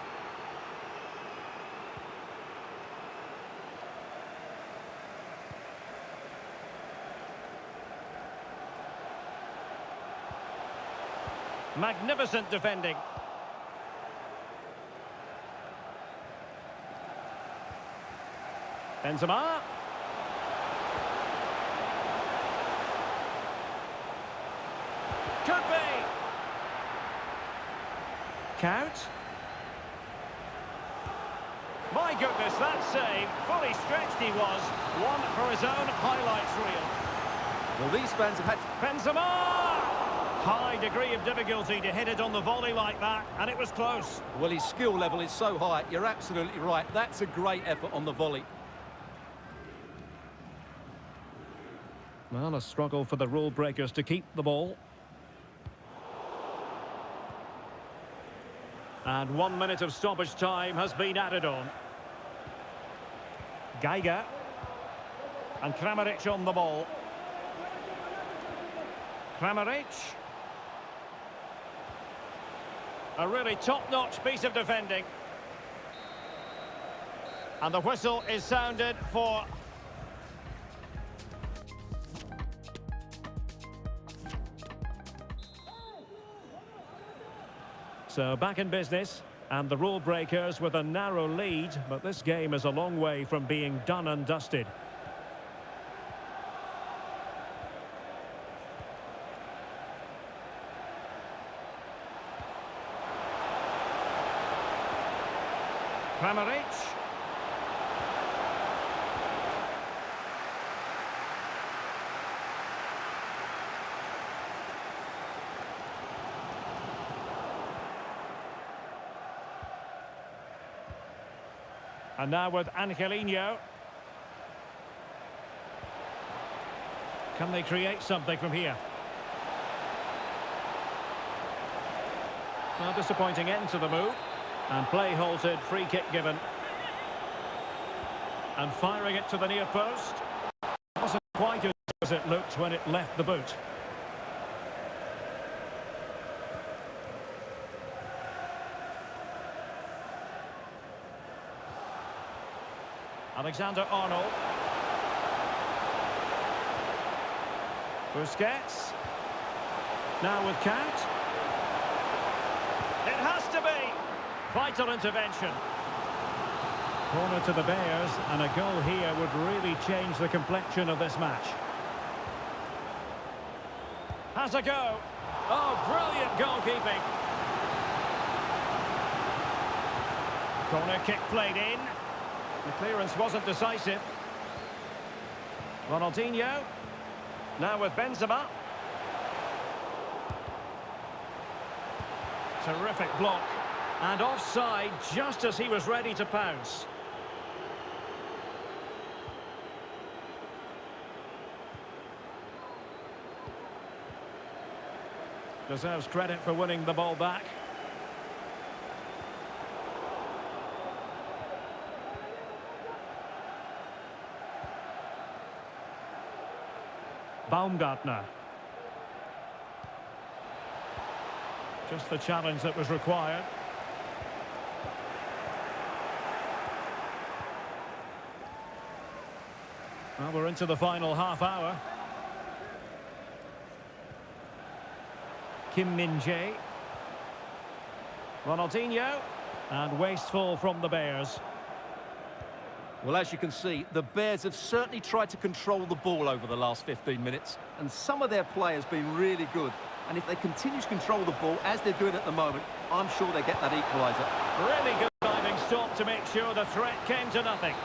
Magnificent defending. Benzema. Could be. Kout. My goodness, that save. Fully stretched he was. One for his own highlights reel. Well, these fans have had... Benzema! High degree of difficulty to hit it on the volley like that, and it was close. Well, his skill level is so high. You're absolutely right. That's a great effort on the volley. Well, a struggle for the rule breakers to keep the ball. And 1 minute of stoppage time has been added on. Geiger. And Kramaric on the ball. Kramaric. A really top-notch piece of defending. And the whistle is sounded for... So back in business, and the rule breakers with a narrow lead, but this game is a long way from being done and dusted. Kramaric. And now with Angelino. Can they create something from here? Well, disappointing end to the move. And play halted, free kick given. And firing it to the near post. Wasn't quite as it looked when it left the boot. Alexander-Arnold. Busquets. Now with Count. It has to be. Vital intervention. Corner to the Bears, and a goal here would really change the complexion of this match. Has a go. Oh, brilliant goalkeeping. Corner kick played in. The clearance wasn't decisive. Ronaldinho. Now with Benzema. Terrific block. And offside just as he was ready to pounce. Deserves credit for winning the ball back. Baumgartner. Just the challenge that was required. Well, we're into the final half hour. Kim Min-jae. Ronaldinho. And wasteful from the Bears. Well, as you can see, the Bears have certainly tried to control the ball over the last 15 minutes, and some of their players have been really good. And if they continue to control the ball, as they're doing at the moment, I'm sure they get that equaliser. Really good diving stop to make sure the threat came to nothing.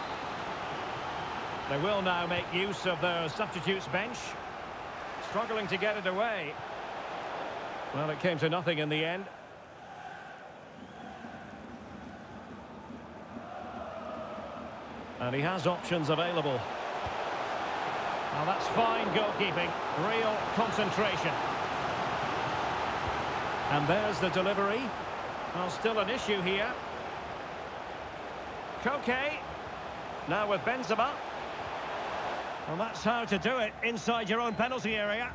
They will now make use of their substitutes bench. Struggling to get it away. Well, it came to nothing in the end. And he has options available. Now that's fine goalkeeping. Real concentration. And there's the delivery. Well, still an issue here. Koke. Now with Benzema. Well, that's how to do it inside your own penalty area.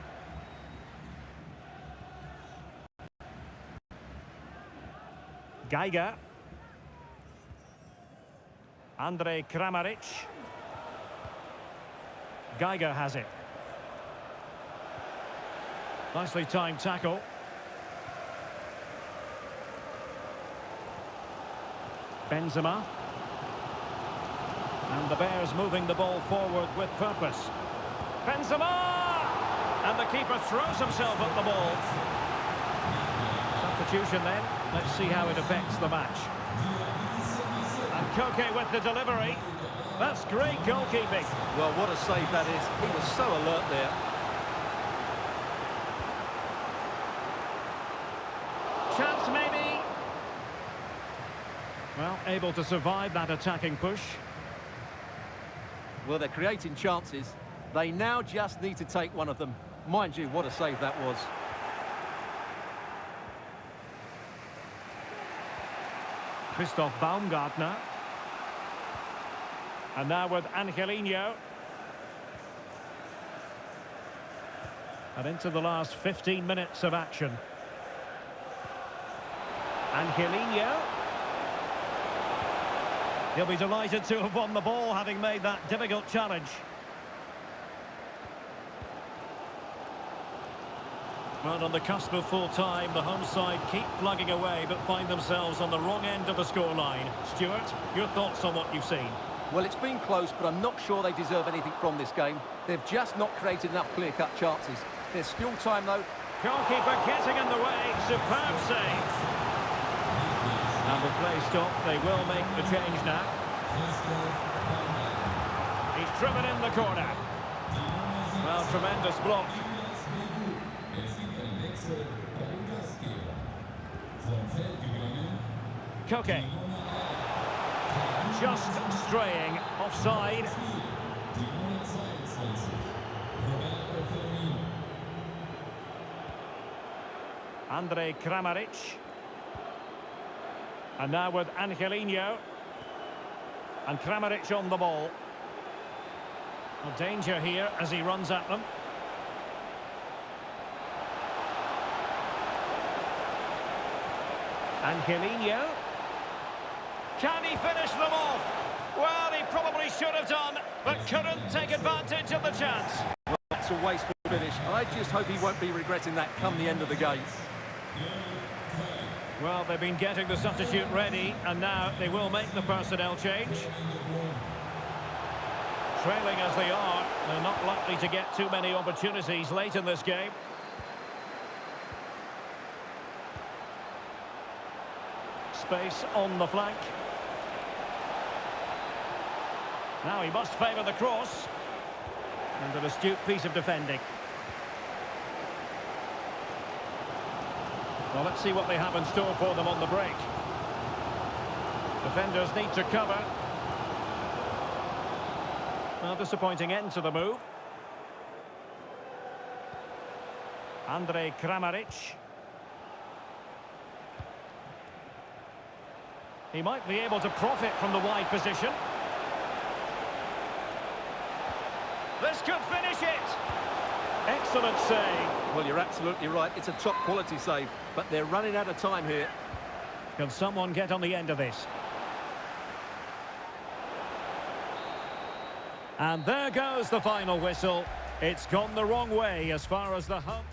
Geiger. Andrej Kramaric. Geiger has it. Nicely timed tackle. Benzema. And the Bears moving the ball forward with purpose. Benzema! And the keeper throws himself at the ball. Substitution then. Let's see how it affects the match. And Koke with the delivery. That's great goalkeeping. Well, what a save that is. He was so alert there. Chance maybe. Well, able to survive that attacking push. Well, they're creating chances. They now just need to take one of them. Mind you, what a save that was. Christoph Baumgartner. And now with Angelino. And into the last 15 minutes of action. Angelino. He'll be delighted to have won the ball, having made that difficult challenge. Well, on the cusp of full time, the home side keep plugging away, but find themselves on the wrong end of the scoreline. Stuart, your thoughts on what you've seen? Well, it's been close, but I'm not sure they deserve anything from this game. They've just not created enough clear-cut chances. There's still time, though. Goalkeeper getting in the way. Superb save. And the play stop. They will make the change now. He's driven in the corner. Well, tremendous block. Koke. Just straying offside. Andrej Kramaric. And now with Angelino. And Kramaric on the ball. Well, danger here as he runs at them. Angelino. Can he finish them off? Well, he probably should have done, but couldn't take advantage of the chance. Well, that's a wasteful finish. I just hope he won't be regretting that come the end of the game. Well, they've been getting the substitute ready, and now they will make the personnel change. Trailing as they are, they're not likely to get too many opportunities late in this game. Space on the flank. Now he must favour the cross. And an astute piece of defending. Well, let's see what they have in store for them on the break. Defenders need to cover. Well, disappointing end to the move. Kramaric. He might be able to profit from the wide position. This could finish it. Excellent save. Well, you're absolutely right. It's a top quality save, but they're running out of time here. Can someone get on the end of this? And there goes the final whistle. It's gone the wrong way as far as the home.